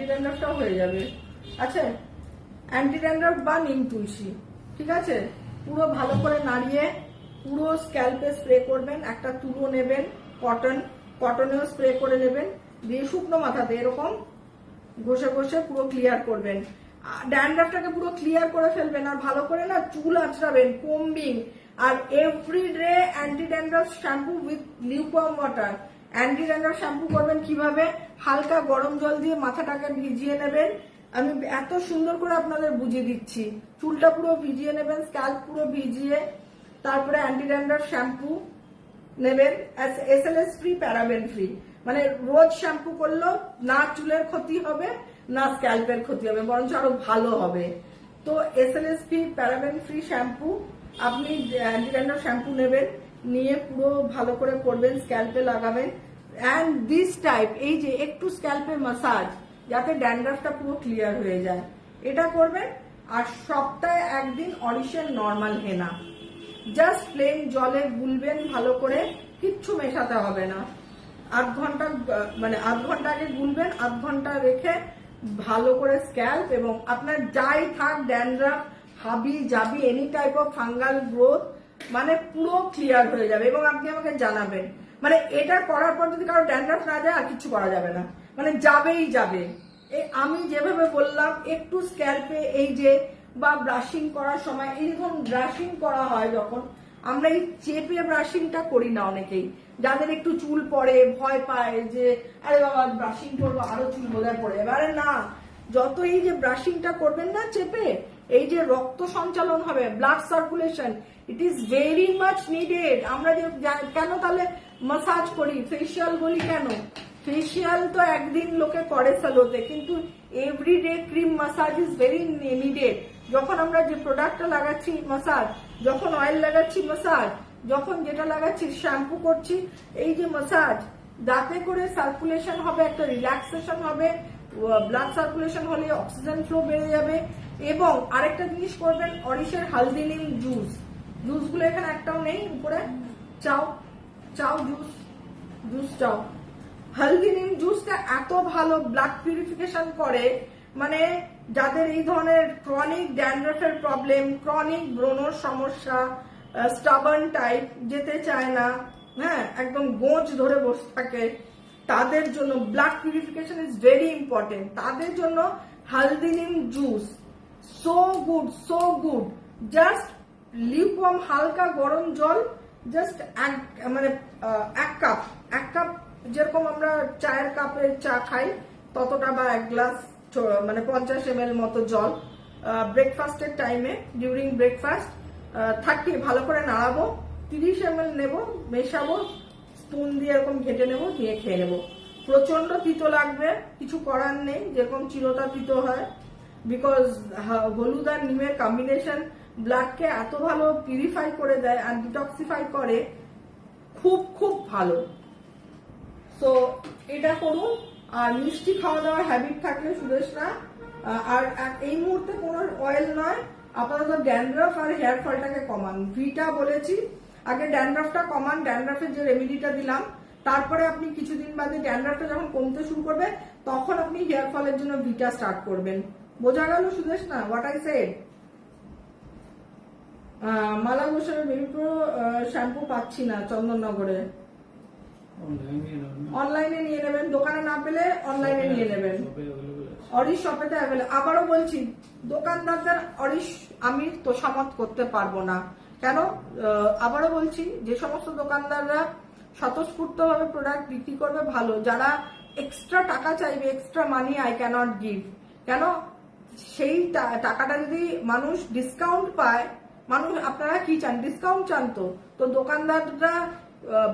ড্যান্ড্রাফটাও হয়ে যাবে। আচ্ছা, অ্যান্টি ড্যান্ড্রাফ বা নিম তুলসী, ঠিক আছে, পুরো ভালো করে নাড়িয়ে পুরো স্ক্যাল্পে স্প্রে করবেন। একটা তুলো নেবেন, কটনেও স্প্রে করে নেবেন, দিয়ে শুকনো মাথাতে এরকম ঘষে ঘষে পুরো ক্লিয়ার করবেন। ড্যান্ড্রাফটাকে পুরো ক্লিয়ার করে ফেলবেন, আর ভালো করে না চুল আঁচড়াবেন, কোম্বিং, আর everyday anti dandruff shampoo with lukewarm water. Anti dandruff shampoo করবেন কিভাবে, হালকা গরম জল দিয়ে মাথাটাকে ভিজিয়ে নেবেন। আমি এত সুন্দর করে আপনাদের বুঝিয়ে দিচ্ছি। চুলটা পুরো ভিজিয়ে নেবেন, স্ক্যাল্প পুরো ভিজিয়ে, তারপরে অ্যান্টি ড্যান্ড্রাফ শ্যাম্পু নেবেন, এসএলএস ফ্রি, প্যারাবেন ফ্রি। মানে রোজ শ্যাম্পু করলেও না চুলের ক্ষতি হবে না স্ক্যাল্পের ক্ষতি হবে, বরঞ্চ আরো ভালো হবে। তো SLS free, paraben free shampoo, আপনি অ্যান্টি ড্যান্ড্রাফ শ্যাম্পু নেবেন, নিয়ে পুরো ভালো করে করবেন, স্ক্যাল্পে লাগাবেন। অ্যান্ড দিস টাইপ, এই যে একটু স্ক্যাল্পে মাসাজ, যাতে ড্যান্ড্রাফটা পুরো ক্লিয়ার হয়ে যায়, এটা করবেন। আর সপ্তাহে একদিন অরিশের নর্মাল হেনা, জাস্ট প্লেন জলে গুলবেন ভালো করে, কিচ্ছু মেশাতে হবে না। আধ ঘন্টা আগে গুলবেন, আধ ঘন্টা রেখে ভালো করে স্ক্যাল্প, এবং আপনার যাই থাক ড্যান্ড্রাফ, হাবি জাবি, any type of fungal growth, মানে পুরো ক্লিয়ার হয়ে যাবে। এবং আপনি আমাকে জানাবেন, মানে এটা করার পর যদি কারো ড্যান্ড্রাফ না যায় আর কিছু করা যাবে না, মানে যাবেই যাবে। আমি যেভাবে বললাম, একটু স্ক্যাল্পে এই যে, বা ব্রাশিং করার সময় এইরকম ব্রাশিং করা হয়, যখন আমরা এই চেপে ব্রাশিংটা করি না অনেকেই, যাদের একটু চুল পড়ে, ভয় পায় যে আরে বাবা ব্রাশিং করবো আরো চুল বোধহয় পড়ে যাবে। আরে না, যত এই যে ব্রাশিংটা করবেন না চেপে, এই যে রক্ত সঞ্চালন হবে, blood circulation, it is very much needed. আমরা যে কেন তাহলে মাসাজ করি, ফেসিয়াল বলি কেন? ফেসিয়াল তো একদিন লোকে করে সালোতে, কিন্তু everyday cream massage is very needed. যখন আমরা যে প্রোডাক্টটা লাগাচ্ছি মাসাজ, যখন অয়েল লাগাচ্ছি মাসাজ, যখন যেটা লাগাচ্ছি শ্যাম্পু করছি, এই যে মাসাজ, যাতে করে সার্কুলেশন হবে, একটা রিল্যাক্সেশন হবে, ব্লাড সার্কুলেশন হলে অক্সিজেন ফ্লো বেড়ে যাবে। এবং আরেকটা জিনিস করবেন, অরিশের হালদি নিম জুস, জুসগুলো এখানে একটাও নেই উপরে, চাও জুস চাও, হালদি নিম জুসটা এত ভালো ব্লাড পিউরিফিকেশন করে, মানে যাদের এই ধরনের ক্রনিক ড্যান্ড্রাফের প্রবলেম, ক্রনিক ব্রণর সমস্যা, স্টাবার্ন টাইপ, যেতে চায় না, হ্যাঁ একদম গোঁজ ধরে বসে থাকে, তাদের জন্য blood purification is very important. তাদের জন্য হালদি নিম জুস সো গুড। জাস্ট লিউকওয়ার্ম হালকা গরম জল, জাস্ট এক কাপ, যেরকম আমরা চায়ের কাপে চা খাই ততটা, বা 1 গ্লাস, মানে 50 ml মতো জল, ব্রেকফাস্টের টাইমে, ডিউরিং ব্রেকফাস্ট 30, ভালো করে নাড়াবো, 30 ml নেব, মেশাবো, স্পুন দিয়ে এরকম ঘেটে নেবো, দিয়ে খেয়ে নেবো। প্রচন্ড তিতো লাগবে, কিছু করার নেই, যেরকম চিরতা তিতো হয়, বিকজ হলুদ আর নিমের কম্বিনেশন ব্লাডকে এত ভালো পিউরিফাই করে দেয় আর ডিটক্সিফাই করে, খুব ভালো। তো এটা করুন। আর মিষ্টি খাওয়া দাওয়ার হ্যাবিট থাকলে সুদেশরা, আর এই মুহূর্তে কোনো অয়েল নয়, আপাতত ড্যান্ড্রাফ আর হেয়ার ফলটাকে কমান। ভিটা বলেছি, আগে ড্যান্ড্রাফটা কমান, ড্যান্ড্রাফের যে রেমিডিটা দিলাম, তারপরে আপনি কিছুদিন বাদে ড্যান্ড্রাফটা যখন কমতে শুরু করবে, তখন আপনি হেয়ার ফলের জন্য ভিটা স্টার্ট করবেন। বোঝা গেল সুদেশ না হোয়াট আই সেড? মালা ঘোষের বেবি প্রো শ্যাম্পু পাচ্ছি না চন্দননগরে, অনলাইনে নিয়ে নেবেন, দোকানে না পেলে অনলাইনে নিয়ে নেবেন, অরিশ শপেতে অ্যাভেলেবল। আবারও বলছি, দোকানদারদের অরিশ আমি তোষামত করতে পারবো না। কেন? আবারও বলছি, যে সমস্ত দোকানদাররা স্বতঃস্ফূর্ত ভাবে প্রোডাক্ট বিক্রি করবে ভালো, যারা এক্সট্রা টাকা চাইবে, extra money I cannot give. কেন? সেই টাকাটা যদি মানুষ ডিসকাউন্ট পায়, মানুষ, আপনারা কি চান? ডিসকাউন্ট চান। তো দোকানদাররা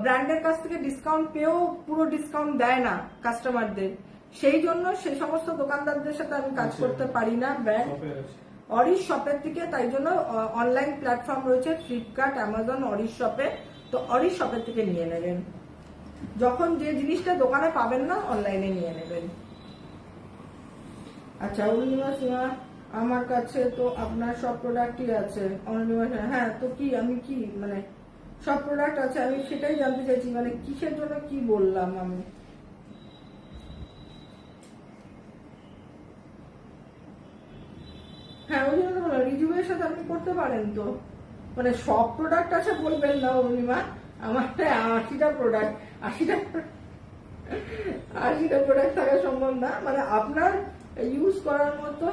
ব্র্যান্ডের কাছ থেকে ডিসকাউন্ট পেয়েও পুরো ডিসকাউন্ট দেয় না কাস্টমারদের, সেই জন্য সেই সমস্ত দোকানদারদের সাথে আমি কাজ করতে পারি না ব্র্যান্ড। অরিশ শপের থেকে, তাই জন্য অনলাইন প্ল্যাটফর্ম রয়েছে, ফ্লিপকার্ট, অ্যামাজন, অরিশ শপে। তো অরিশ শপের থেকে নিয়ে নেবেন, যখন যে জিনিসটা দোকানে পাবেন না অনলাইনে নিয়ে নেবেন। আচ্ছা, অরুণিমা সিংহা, আমার কাছে তো আপনার সব প্রোডাক্টই আছে। অরুণিমা, হ্যাঁ, তো কি আমি কি মানে সব প্রোডাক্ট আছে, আমি সেটাই জানতে চাইছি, মানে কিসের জন্য কি বললাম আমি। হ্যাঁ, ওই জন্য তো বললাম, রিজুভের সাথে আপনি করতে পারেন। তো মানে সব প্রোডাক্ট আছে বলবেন না অরুণিমা, আমার 80টা প্রোডাক্ট, 80টা প্রোডাক্ট থাকা সম্ভব না, মানে আপনার ইউজ করার মতো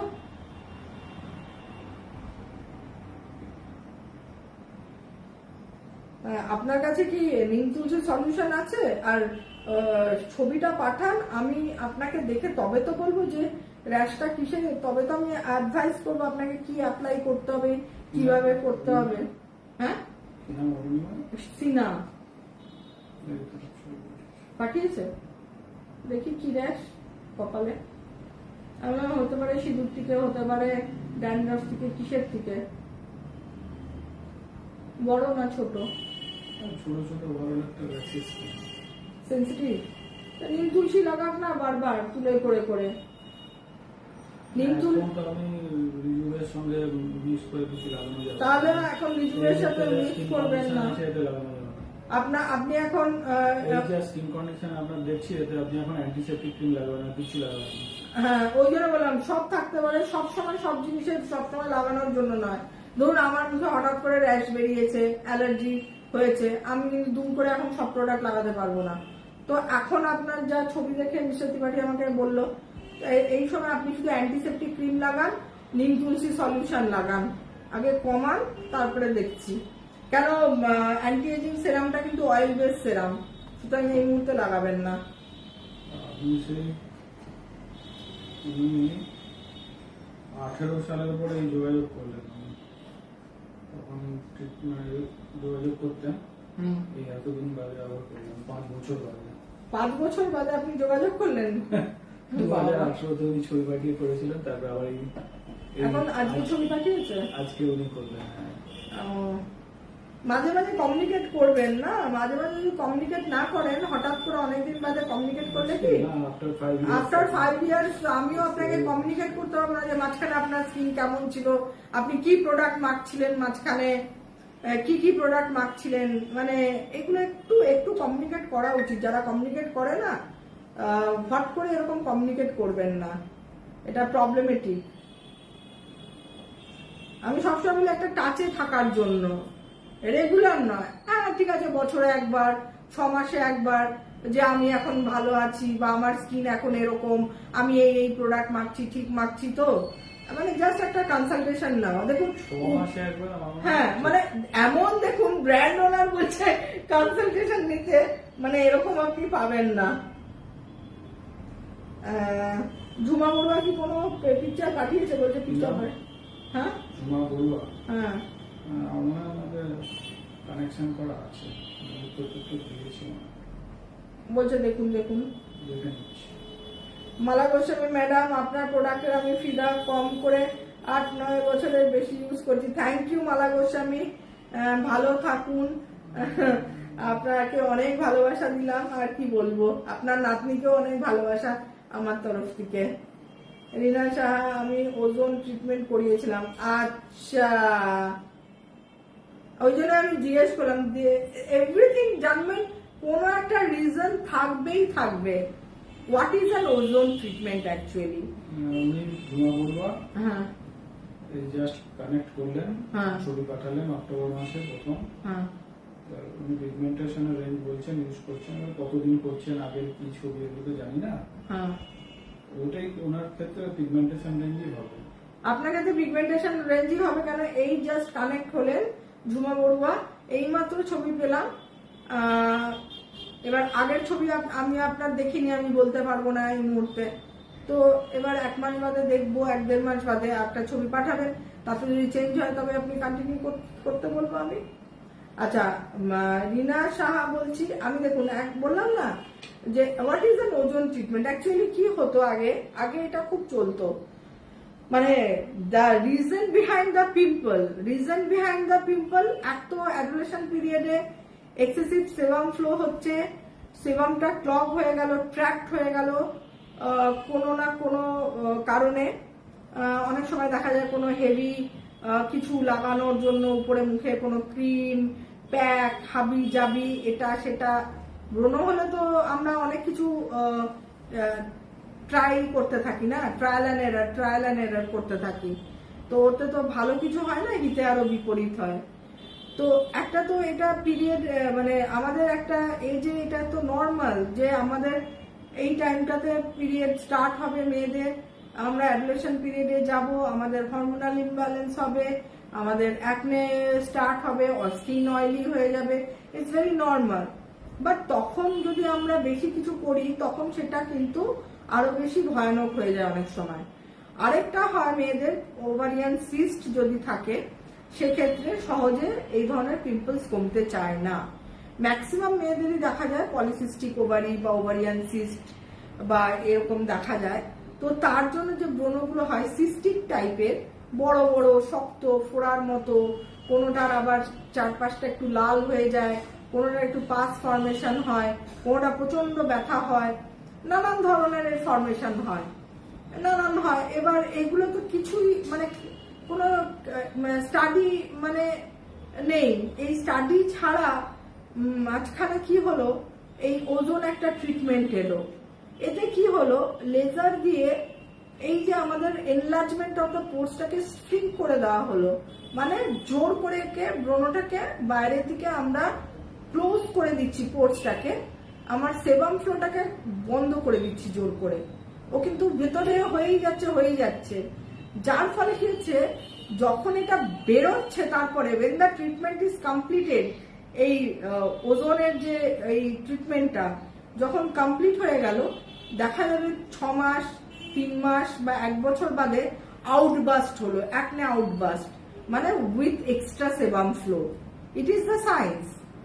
আপনার কাছে কি নিম তুলসী সলিউশন আছে? আর ছবিটা পাঠান, আমি আপনাকে দেখে তবে তো বলবো যে র্যাশটা কিসে, তবে তো আমি অ্যাডভাইস করবো আপনাকে কি অ্যাপ্লাই করতে হবে, কিভাবে করতে হবে। হ্যাঁ, সিনা পাঠিয়েছে, দেখি কি র্যাশ কপালে। আমার হতে পারে সিঁদুর থেকে, হতে পারে ড্যান্ড্রাফ থেকে, কিসের থেকে? বড় না ছোট? ছোট ছোট বড় একটা র্যাশেস। সেন্সিটিভ। নিম তুলসী লাগাক না বারবার তুলে করে করে। নিম তুলসী আমি রিজুভের সঙ্গে মিক্স করে কিছু লাগানো যাবে, তাহলে না এখন রিজুভের সাথে মিক্স করবেন না। এটা লাগানো যাবে আপনি এখন স্কিন কন্ডিশন আপনার দেখছি, এতে আপনি এখন অ্যান্টিসেপ্টিক ক্রিম লাগাবেন না, কিছু লাগাবেন না। হ্যাঁ, ওই জন্য বললাম সব থাকতে পারে, সব সময় সব জিনিসের সবসময় লাগানোর জন্য নয়। ধরুন আমার মুখে হঠাৎ করে র্যাশ বেরিয়েছে, অ্যালার্জি হয়েছে, আমি কিন্তু দুম করে এখন সব প্রোডাক্ট লাগাতে পারবো না। তো এখন আপনার যা ছবি দেখে মিস্টার ত্রিপাঠী আমাকে বললো, এই সময় আপনি শুধু অ্যান্টিসেপ্টিক ক্রিম লাগান, নিম তুলসী সলিউশন লাগান, আগে কমান, তারপরে দেখছি। কেন অ্যান্টি এজিং সেরামটা কিন্তু অয়েল বেস সেরাম, সুতরাং এই মুহূর্তে লাগাবেন না। উনি 18 সালের পরে এই যোগাযোগ করলেন, তখন যোগাযোগ করতেন, এই এতদিন বাদে আবার করলেন, 5 বছর বাদে। 5 বছর বাদে আপনি যোগাযোগ করলেন? 2018 উনি ছবি পাঠিয়ে করেছিলেন, তারপর আবার এখন আজকে ছবি পাঠিয়েছে, আজকে উনি করলেন। মাঝে মাঝে কমিউনিকেট করবেন না, মাঝে মাঝে যদি কমিউনিকেট না করেন, হঠাৎ করে অনেকদিন বাদে কমিউনিকেট করলে কি আফটার 5 ইয়ার্স আমিও আপনাকে কমিউনিকেট করতে পারবো না যে মাঝখানে আপনার স্কিন কেমন ছিল, আপনি কি প্রোডাক্ট মাখছিলেন, মাঝখানে কি প্রোডাক্ট মাখছিলেন, মানে এগুলো একটু কমিউনিকেট করা উচিত। যারা কমিউনিকেট করে না, হট করে এরকম কমিউনিকেট করবেন না, এটা প্রবলেমেটিক। আমি সবসময় বলি একটা টাচে থাকার জন্য, রেগুলার নয়। হ্যাঁ ঠিক আছে, বছরে একবার, 6 মাসে একবার, যে আমি এখন ভালো আছি বা আমার স্কিন এখন এরকম, আমি এই প্রোডাক্ট মাখছি, ঠিক মাখছি তো, মানে জাস্ট একটা কনসালটেশন নাও। দেখুন হ্যাঁ, মানে এমন দেখুন ব্র্যান্ড ওনার বলছে কনসালটেশন নিতে, মানে এরকম আপনি পাবেন না। ঝুমা বড়ুয়া কি কোনো পিকচার পাঠিয়েছে? বলছে পিকচার, হ্যাঁ ঝুমা বড়ুয়া, হ্যাঁ আমাদের কানেকশন করা আছে, বলছে দেখুন। মালা গোস্বামী ম্যাডাম, আপনার প্রোডাক্টের আমি ফিদা, কম করে 8-9 বছরের বেশি ইউজ করছি। থ্যাংক ইউ মালা গোস্বামী, ভালো থাকুন। আপনাকে অনেক ভালোবাসা দিলাম, আর কি বলবো, আপনার নাতনিকেও অনেক ভালোবাসা আমার তরফ থেকে। রিনা সাহা, আমি ওজোন ট্রিটমেন্ট করিয়েছিলাম। আচ্ছা, ওই জন্য আমি জিজ্ঞেস করলাম যে এভরিথিং জানবেন, কোন একটা রিজন থাকবেই থাকবে। What is an ozone treatment actually? উনি ঝুমা বড়ুয়া, হ্যাঁ জাস্ট কানেক্ট করলেন, হ্যাঁ ছবি পাঠালেন অক্টোবর মাসে প্রথম। হ্যাঁ, উনি পিগমেন্টেশনের রেঞ্জ বলছেন, ইউজ করছেন, কতদিন করছেন, আগের কি ছবি, এগুলো তো জানি না। হ্যাঁ, ওটাই ওনার ক্ষেত্রে পিগমেন্টেশন রেঞ্জই হবে। আপনার কাছে পিগমেন্টেশন রেঞ্জই হবে, কেন এই জাস্ট কানেক্ট হলেন ঝুমা বড়ুয়া, এইমাত্র ছবি পেলাম। এবার আগের ছবি আমি আপনার দেখিনি, আমি বলতে পারবো না এই মুহূর্তে। তো এবার 1 মাস বাদে দেখবো, 1-1.5 মাস বাদে একটা ছবি পাঠাবেন, তাতে যদি চেঞ্জ হয় তবে আপনি কন্টিনিউ করতে বলবো আমি। আচ্ছা, রিনা সাহা বলছি আমি, দেখুন বললাম না যে what is an ozone treatment actually কি হতো আগে এটা খুব চলতো, মানে the reason behind the pimple, এক তো অ্যাডোলেশন পিরিয়ডে এক্সেসিভ সেবাম ফ্লো হচ্ছে, সেবামটা ক্লগ হয়ে গেল, ট্র্যাক্ট হয়ে গেল কোনো না কোনো কারণে। অনেক সময় দেখা যায় কোনো হেভি কিছু লাগানোর জন্য উপরে মুখে কোনো ক্রিম, প্যাক, হাবি জাবি, এটা সেটা। ব্রণ হলে তো আমরা অনেক কিছু ট্রাই করতে থাকি না, ট্রায়াল অ্যান্ড এরার করতে থাকি, তো ওতে তো ভালো কিছু হয় না, হিতে আরো বিপরীত হয়। তো একটা তো এটা পিরিয়ড, মানে আমাদের একটা এজে এটা তো নর্মাল যে আমাদের এই টাইমটাতে পিরিয়ড স্টার্ট হবে মেয়েদের, আমরা অ্যাডোলেশন পিরিয়ডে যাব, আমাদের হরমোনাল ইমব্যালেন্স হবে, আমাদের অ্যাকনে স্টার্ট হবে, স্কিন অয়েলি হয়ে যাবে, ইটস ভেরি নর্মাল। বাট তখন যদি আমরা বেশি কিছু করি তখন সেটা কিন্তু আরো বেশি ভয়ানক হয়ে যায় অনেক সময়। আরেকটা হয় মেয়েদের ওভারিয়ান সিস্ট যদি থাকে, সেক্ষেত্রে সহজে এই ধরনের পিম্পলস কমতে চায় না। ম্যাক্সিমাম মেয়েদেরই দেখা যায় পলিসিস্টিক ওভারি বা ওভারিয়ান সিস্ট বা এরকম দেখা যায়। তো তার জন্য যে ব্রণগুলো হয় সিস্টিক টাইপের, বড় বড় শক্ত ফোড়ার মতো, কোনোটার আবার চারপাশটা একটু লাল হয়ে যায়, কোনোটা একটু পাস ফর্মেশন হয়, কোনোটা প্রচন্ড ব্যথা হয়, নানান ধরনের ফর্মেশন হয়, নানান হয়। এবার এগুলো তো কিছুই মানে কোনো স্টাডি মানে নেই। এই স্টাডি ছাড়া মাঝখানে কি হলো, এই ওজোন একটা ট্রিটমেন্ট এলো। এতে কি হলো, লেজার দিয়ে এই যে আমাদের এনলার্জমেন্ট অফ দ্য পোর্সটাকে স্ট্রিং করে দেওয়া হলো, মানে জোর করে ব্রণটাকে বাইরের দিকে আমরা ক্লোজ করে দিচ্ছি পোর্সটাকে, আমার সেবাম ফ্লোটাকে বন্ধ করে দিচ্ছি জোর করে। ও কিন্তু ভেতরে হয়েই যাচ্ছে, যার ফলে কি হচ্ছে, যখন এটা বেরোচ্ছে তারপরে when the treatment is completed, এই ওজোনের যে এই ট্রিটমেন্টটা যখন কমপ্লিট হয়ে গেল, দেখা যাবে 6 মাস 3 মাস বা 1 বছর বাদে আউটবাস্ট হলো, অ্যাকনে আউটবাস্ট, মানে with extra sebum flow. It is the science.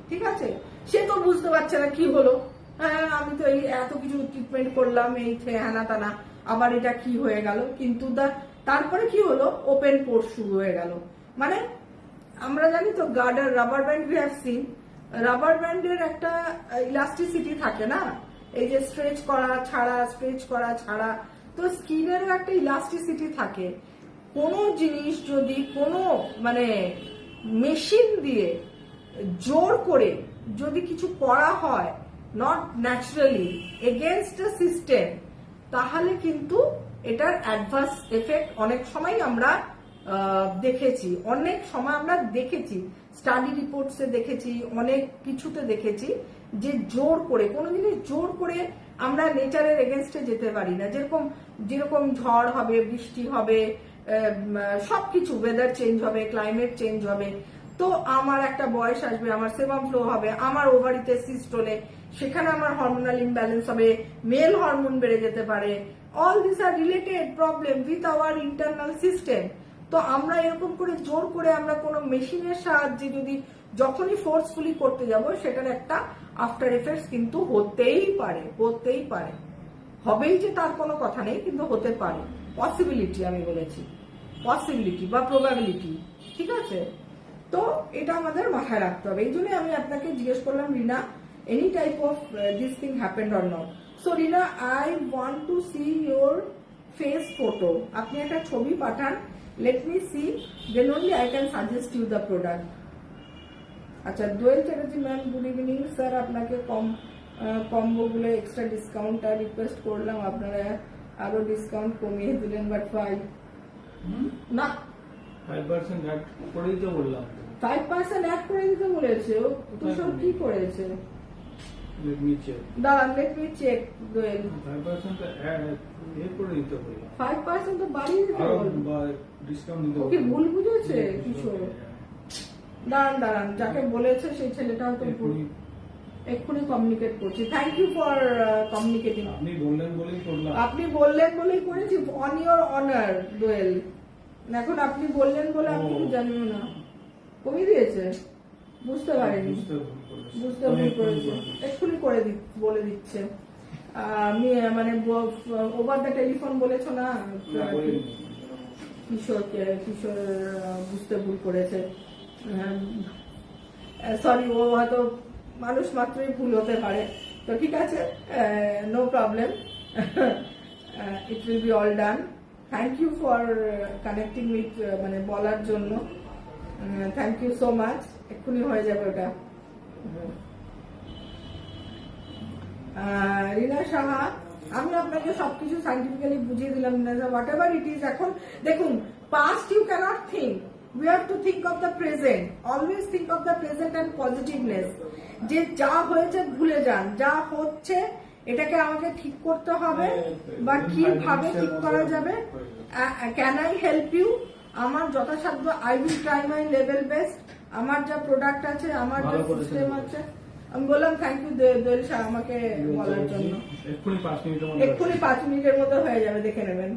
ঠিক আছে, সে তো বুঝতে পারছে না কি হলো, হ্যাঁ আমি তো এই এত কিছু ট্রিটমেন্ট করলাম, এই হ্যানা টানা, আবার এটা কি হয়ে গেল। কিন্তু তারপরে কি হলো, ওপেন পোর্স শুরু হয়ে গেল। মানে আমরা জানি তো গার্ডার, rubber band, we have seen, rubber ব্যান্ডের একটা ইলাস্টিসিটি থাকে না, এই যে স্ট্রেচ করা ছাড়া, স্ট্রেচ করা ছাড়া, তো স্কিনেরও একটা ইলাস্টিসিটি থাকে। কোনো জিনিস যদি কোনো মানে মেশিন দিয়ে জোর করে যদি কিছু করা হয়, not naturally, against a system, তাহলে কিন্তু এটার অ্যাডভার্স এফেক্ট অনেক সময় আমরা দেখেছি, স্টাডি রিপোর্টসে দেখেছি, অনেক কিছুতে দেখেছি যে জোর করে কোনো জিনিস জোর করে আমরা নেচারের এগেনস্টে যেতে পারি না। যেরকম ঝড় হবে, বৃষ্টি হবে, সবকিছু ওয়েদার চেঞ্জ হবে, ক্লাইমেট চেঞ্জ হবে, তো আমার একটা বয়স আসবে, আমার সেবাম ফ্লো হবে, আমার ওভারিতে সিস্ট হলে সেখানে আমার হরমোনাল ইমব্যালেন্স হবে, মেল হরমোন বেড়ে যেতে পারে। All this are related problem with our internal system. তো আমরা এরকম করে জোর করে আমরা কোনো মেশিনের সাহায্যে যদি যখনই ফোর্সফুলি করতে যাব, সেটার একটা আফটার এফেক্টস কিন্তু হতেই পারে। হবেই যে তার কোনো কথা নেই, কিন্তু হতে পারে, পসিবিলিটি, আমি বলেছি পসিবিলিটি বা প্রবাবিলিটি। ঠিক আছে, তো এটা আমাদের মাথায় রাখতে হবে। এই জন্য আমি আপনাকে জিজ্ঞেস করলাম, Rina, any type of this thing happened or not. So Rina, I want to see your face photo. আপনি একটা ছবি পাঠান, let me see, then only I can suggest you the product. আচ্ছা, Doyel Chatterjee ma'am, good evening sir. আপনাকে combo গুলো extra discount request করলাম, আপনারা আরো discount কমিয়ে দিলেন, বাট 5% অ্যাড করে দিতে বললাম। 5% অ্যাড করে দিতে বলেছে ও, তো সব কি করেছে? Let me check. দাঁড়ান, let me check. Doyel 5% add করে দিতে বললাম, 5% তো বাড়িয়ে দিতে বলবো, ডিসকাউন্ট দিতে ওকে ভুল বুঝেছে কিশোর। দাঁড়ান, যাকে বলেছে সেই ছেলেটা হয়তো এক্ষুনি কমিউনিকেট করছি। Thank you for communicating. আপনি বললেন বলেই করলাম। আপনি বললেন বলেই করেছি, অন ইওর অনার দোয়েল। এখন আপনি বললেন বলে আমি কিছু জানিও না, কমিয়ে দিয়েছে, বুঝতে পারিনি, বুঝতে ভুল করেছে, এক্ষুনি বলে দিচ্ছে। মানে ওভার দ্য টেলিফোন বলেছো না, কিশোর বুঝতে ভুল করেছে। সরি, ও হয়তো মানুষ মাত্রই ভুল হতে পারে, তো ঠিক আছে, no problem, it will be all done. Thank you for connecting with, মানে বলার জন্য থ্যাংক ইউ সো মাচ। এক্ষুনি হয়ে যাবে ওটা। রিনা সাহা, আমি আপনাকে সবকিছু সাইন্টিফিক্যালি বুঝিয়ে দিলাম। হোয়াট এভার ইট ইজ, এখন দেখুন, past you cannot think, we have to think of the present, always think of the present and positiveness, যে যা হয়েছে ভুলে যান, যা হচ্ছে এটাকে আমাকে ঠিক করতে হবে, বা কিভাবে ঠিক করা যাবে, ক্যান আই হেল্প ইউ, আমার যথাসাধ্য I will try my level best. আমার যা প্রোডাক্ট আছে, আমার যা ভালো করেছেন। সিস্টেম আছে, আমি বললাম থ্যাংক ইউ দোয়েল শাহ আমাকে বলার জন্য। এক্ষুনি 5 মিনিটের মধ্যে এক্ষুনি 5 মিনিটের মধ্যে হয়ে যাবে, দেখে নেবেন।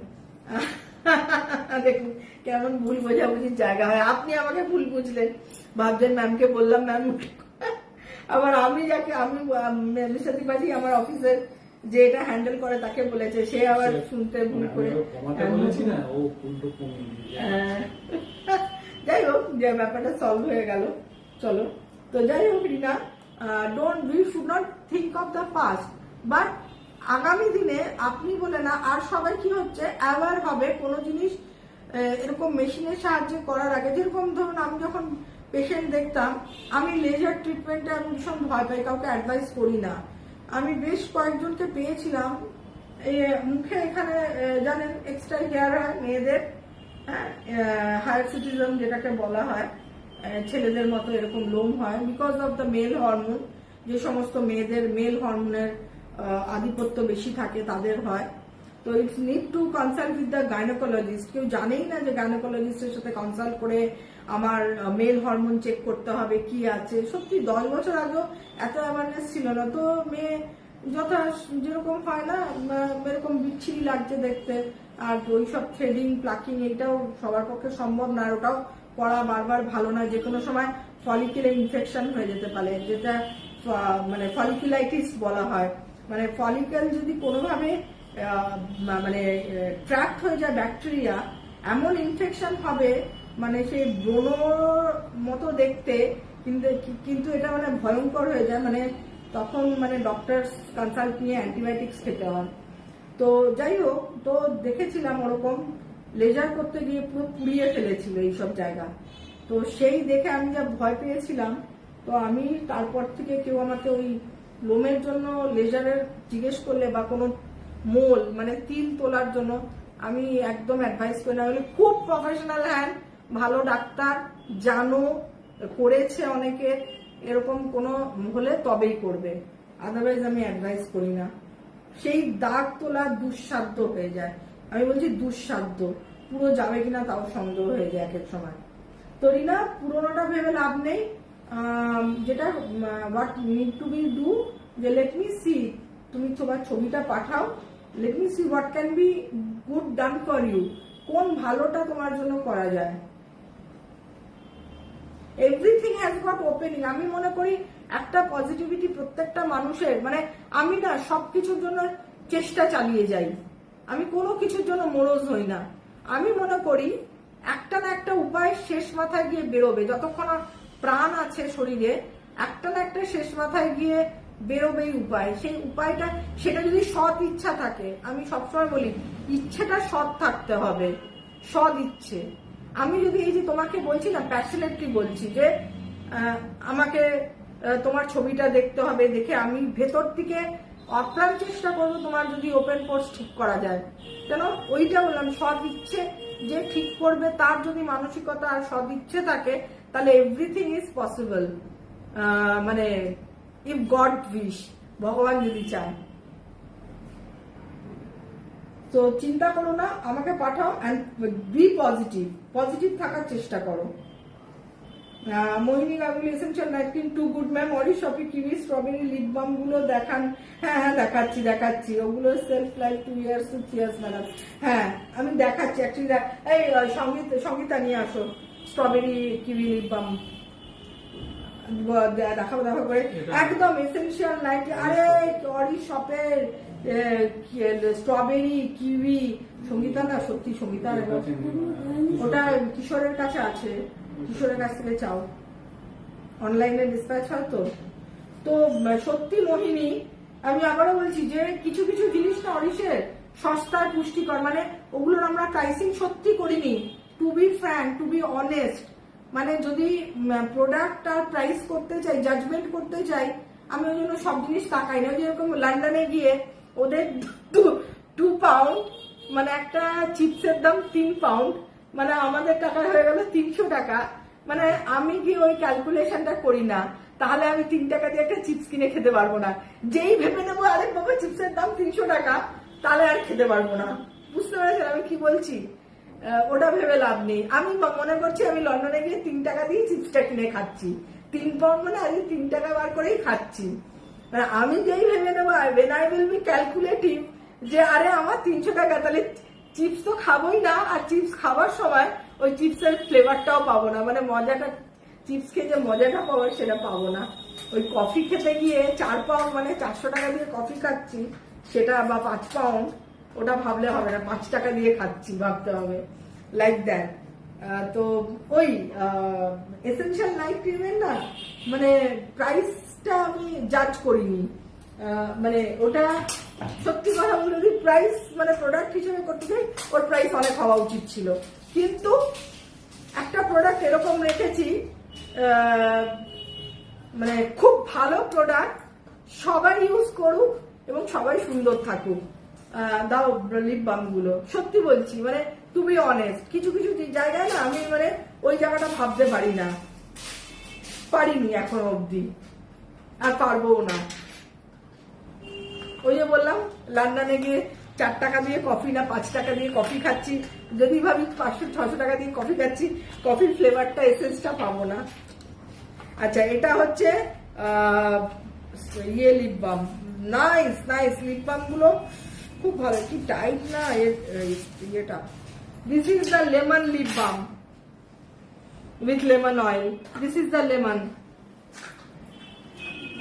দেখুন কেমন ভুল বোঝাবুঝির জায়গা হয়। আপনি আমাকে ভুল বুঝলেন, ভাবছেন ম্যামকে বললাম ম্যাম, আবার আমি যাকে আমি মিস্টার ত্রিপাঠী আমার অফিসের যে এটা হ্যান্ডেল করে তাকে বলেছে, সে আবার শুনতে ভুল করে। কমাতে বলেছি না, ও উল্টো কমিয়ে দিয়েছে। যাই হোক, যে ব্যাপারটা সলভ হয়ে গেল। চলো, তো যাই হোক Rina, we should not think of the past, but আগামী দিনে আপনি বলে না আর সবাই কি হচ্ছে অ্যাওয়ার হবে কোনো জিনিস এরকম মেশিনের সাহায্যে করার আগে। যেরকম ধরুন আমি যখন পেশেন্ট দেখতাম, আমি লেজার ট্রিটমেন্টে আমি ভীষণ ভয় পাই, কাউকে অ্যাডভাইস করি না। আমি বেশ কয়েকজনকে পেয়েছিলাম, এই মুখে এখানে জানেন এক্সট্রা হেয়ার হয় মেয়েদের, হায়ার সিটিজেন যেটাকে বলা হয়, ছেলেদের মতো এরকম লোম হয়, because of the mail hormone. যে সমস্ত মেয়েদের মেল হরমোনের আধিপত্য বেশি থাকে তাদের হয়। তো it's need to consult with the gynaecologist. কেউ জানেই না যে গাইনোকোলজিস্টের সাথে কনসাল্ট করে আমার মেল হরমোন চেক করতে হবে কি আছে। সত্যি 10 বছর আগেও এত অ্যাওয়ারনেস ছিল না। তো মেয়ে যেরকম হয় না, এরকম বিচ্ছিরি লাগছে দেখতে, আর ওইসব থ্রেডিং প্লাকিং এইটাও সবার পক্ষে সম্ভব না, আর ওটাও করা বারবার ভালো না। যে কোনো সময় ফলিকুলে ইনফেকশন হয়ে যেতে পারে, যেটা মানে ফলিকুলাইটিস বলা হয়। মানে ফলিকল যদি কোনোভাবে মানে ট্র্যাক্ট হয়ে যায় ব্যাকটেরিয়া, এমন ইনফেকশন হবে মানে সেই ব্রণর মতো দেখতে, কিন্তু এটা মানে ভয়ঙ্কর হয়ে যায়। মানে তখন মানে ডক্টর কনসাল্ট নিয়ে অ্যান্টিবায়োটিক্স খেতে হয়। তো যাই হোক, তো দেখেছিলাম ওরকম লেজার করতে গিয়ে পুরো পুড়িয়ে ফেলেছিল এইসব জায়গা। তো সেই দেখে আমি যা ভয় পেয়েছিলাম, তো আমি তারপর থেকে কেউ আমাকে ওই লোমের জন্য লেজারের জিজ্ঞেস করলে বা কোনো মোল মানে তিল তোলার জন্য আমি একদম অ্যাডভাইস করি না। খুব প্রফেশনাল হ্যান্ড, ভালো ডাক্তার জানো, করেছে অনেকে, এরকম কোনো হলে তবেই করবে, আদারওয়াইজ আমি অ্যাডভাইস করি না। সেই দাগ তোলা দুঃসাধ্য হয়ে যায়। আমি বলছি দুঃসাধ্য, পুরো যাবে কিনা তাও সন্দেহ হয়ে যায় এক এক সময়। তো রিনা, পুরোনোটা ভেবে লাভ নেই। যেটা what need to be do, যে লেট মি সি, তুমি তোমার ছবিটা পাঠাও, let me see what can be good done for you, কোন ভালোটা তোমার জন্য করা যায়। Everything has got opening. আমি মনে করি একটা পজিটিভিটি প্রত্যেকটা মানুষের, মানে আমি না সবকিছুর জন্য চেষ্টা চালিয়ে যাই, আমি কোনো কিছুর জন্য মরজ হই না। আমি মনে করি একটা না একটা উপায় শেষ মাথায় গিয়ে বেরোবে, যতক্ষণ প্রাণ আছে শরীরে একটা না একটা শেষ মাথায় গিয়ে বেরোবেই উপায়। সেই উপায়টা, সেটা যদি সৎ ইচ্ছা থাকে, আমি সবসময় বলি ইচ্ছেটা সৎ থাকতে হবে, সৎ ইচ্ছে। আমি যদি এই যে তোমাকে বলছি না, প্যাশনেটলি বলছি যে আমাকে তোমার ছবিটা দেখতে হবে, দেখে আমি ভেতর থেকে অপ্রাণ চেষ্টা করবো তোমার যদি ওপেন পোর্স ঠিক করা যায়। কেন ওইটা বললাম, সৎ ইচ্ছে যে ঠিক করবে, তার যদি মানসিকতা আর সৎ ইচ্ছে থাকে, তাহলে এভরিথিং ইজ পসিবল। মানে ইফ গড উইশ, ভগবান যদি চায়। তো চিন্তা করো না, আমাকে পাঠাও অ্যান্ড বি পজিটিভ, পজিটিভ থাকার চেষ্টা করো। Mohini Ganguly essential night cream too good ma'am, অরি শপি কিউই স্ট্রবেরি লিপ বাম গুলো দেখান। হ্যাঁ দেখাচ্ছি, ওগুলো self life 2 years to 3 years madam. হ্যাঁ আমি দেখাচ্ছি অ্যাকচুয়ালি। এই সঙ্গীতা নিয়ে আসো স্ট্রবেরি কিউই লিপ বাম, দেখাবো করে একদম এসেনশিয়াল নাইট। আরে অরি শপের স্ট্রবেরি কিউই, সঙ্গীতা না, সত্যি সঙ্গীতা, ওটা কিশোরের কাছে আছে, কিশোরের কাছ থেকে চাও, অনলাইনে ডিসপ্যাচ হয় তো। তো সত্যি মোহিনী, আমি আবারও বলছি যে কিছু কিছু জিনিস না অরিশের সস্তার পুষ্টিকর, মানে ওগুলোর আমরা প্রাইসিং সত্যি করিনি। To be frank, to be honest, মানে যদি প্রোডাক্ট আর প্রাইস করতে চাই, জাজমেন্ট করতে চাই, আমি ওই জন্য সব জিনিস তাকাই না। যেরকম লন্ডনে গিয়ে ওদের 2 পাউন্ড মানে একটা চিপসের দাম 3 পাউন্ড, মানে আমাদের টাকা হয়ে গেল 300 টাকা। মানে আমি কি ওই ক্যালকুলেশনটা করি না, তাহলে আমি 3 টাকা দিয়ে একটা চিপস কিনে খেতে পারবো না। যেই ভেবে নেবো আরে বাবা চিপসের দাম 300 টাকা, তাহলে আর খেতে পারবো না। বুঝতে পেরেছেন আমি কি বলছি? ওটা ভেবে লাভ নেই। আমি মনে করছি আমি লন্ডনে গিয়ে 3 টাকা দিয়ে চিপসটা কিনে খাচ্ছি, 3 পাউন্ড মানে আজকে 3 টাকা বার করেই খাচ্ছি। মানে আমি যেই ভেবে নেবো when I will be calculative যে আরে আমার 300 টাকা, তাহলে চিপস তো খাবোই না, আর চিপস খাবার সময় ওই চিপসের ফ্লেভারটাও পাবো না, মানে মজাটা, চিপস খেয়ে যে মজাটা পাবো সেটা পাবো না। ওই কফি খেতে গিয়ে 4 পাউন্ড মানে 400 টাকা দিয়ে কফি খাচ্ছি সেটা, বা 5 পাউন্ড, ওটা ভাবলে হবে না, 5 টাকা দিয়ে খাচ্ছি ভাবতে হবে, লাইক দ্যাট। তো ওই এসেনশিয়াল নাইট ক্রিমের না মানে প্রাইসটা আমি জাজ করিনি, মানে ওটা সত্যি কথা বলে যদি প্রাইস মানে প্রোডাক্ট হিসেবে করতে চাই ওর প্রাইস অনেক হওয়া উচিত ছিল, কিন্তু একটা প্রোডাক্ট এরকম রেখেছি মানে খুব ভালো প্রোডাক্ট, সবাই ইউজ করুক এবং সবাই সুন্দর থাকুক। দাও লিপ বাম গুলো, সত্যি বলছি, মানে টু বি অনেস্ট, কিছু কিছু জায়গায় না আমি মানে ওই জায়গাটা ভাবতে পারিনি এখনো অব্দি, আর পারবো না। ওই যে বললাম লন্ডনে গিয়ে 4 টাকা দিয়ে কফি না 5 টাকা দিয়ে কফি খাচ্ছি, যদি ভাবি 500-600 টাকা দিয়ে কফি খাচ্ছি, কফির ফ্লেভারটা এসেন্সটা পাবো না। আচ্ছা, এটা হচ্ছে ইয়ে lip balm, nice nice, lip balm গুলো খুব ভালো, কি টাইট না ইয়েটা। This is the lemon lip balm with lemon oil, this is the lemon,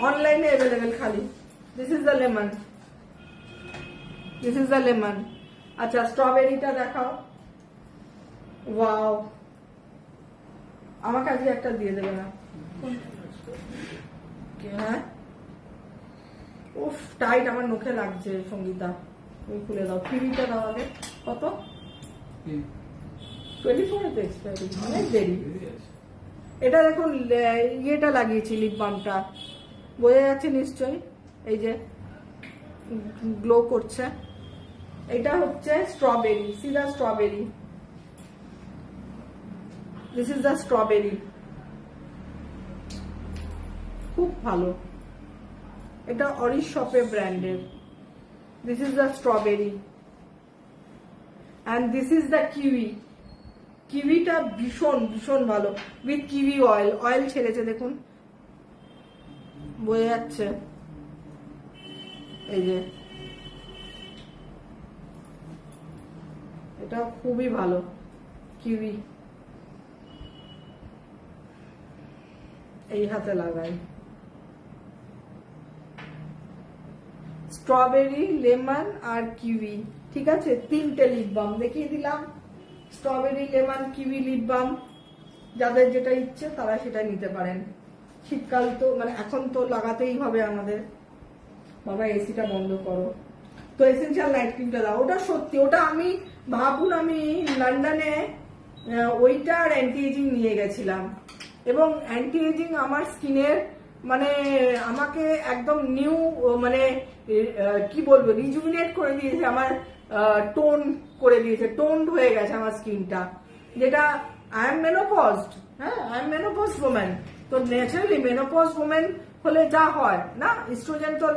অনলাইনে অ্যাভেলেবেল খালি, this is the lemon, this is the lemon. আচ্ছা, স্ট্রবেরিটা দেখাও, ওয়াও, আমাকে আজকে একটা দিয়ে দেবে না? হ্যাঁ, উফ টাইট, আমার মুখে লাগছে সঙ্গীতা, তুমি খুলে দাও, কিউইটা দাও আগে। কত? 24 এক্সপায়ারি, অনেক দেরি। এটা দেখুন ইয়েটা লাগিয়েছি লিপ বামটা, বোঝা যাচ্ছে নিশ্চয়ই, এই যে গ্লো করছে। এটা হচ্ছে স্ট্রবেরি, সিধা strawberry, this is the strawberry, খুব ভালো, এটা অরিশ শপে ব্র্যান্ডের। This is the strawberry and this is the kiwi, কিউইটা ভীষণ ভীষণ ভালো, উইথ কিউই অয়েল, অয়েল ছেড়েছে দেখুন, বোঝা যাচ্ছে, এই যে এটা খুবই ভালো কিউই। এই হাতে লাগাই, স্ট্রবেরি, লেমন আর কিউই, ঠিক আছে, 3টে লিপ বাম দেখিয়ে দিলাম, strawberry, lemon, kiwi lip balm, যাদের যেটা ইচ্ছে তারা সেটা নিতে পারেন। শীতকাল তো মানে এখন তো লাগাতেই হবে আমাদের। বাবা এসিটা বন্ধ করো। তো এসেনশিয়াল নাইট ক্রিমটা দাও, ওটা সত্যি, ওটা আমি ভাবুন আমি লন্ডনে ওইটা আর অ্যান্টি এজিং নিয়ে গেছিলাম, এবং অ্যান্টি এজিং আমার স্কিনের মানে আমাকে একদম নিউ মানে কি বলবো রিজুভিনেট করে দিয়েছে, আমার টোন করে দিয়েছে, টোনড হয়ে গেছে আমার স্কিনটা, যেটা আই এম মেনোপজড, হ্যাঁ আই এম মেনোপজড ওম্যান, তো ন্যাচারালি মেনোপজড ওম্যান হলে যা হয় না, ইস্ট্রোজেন তো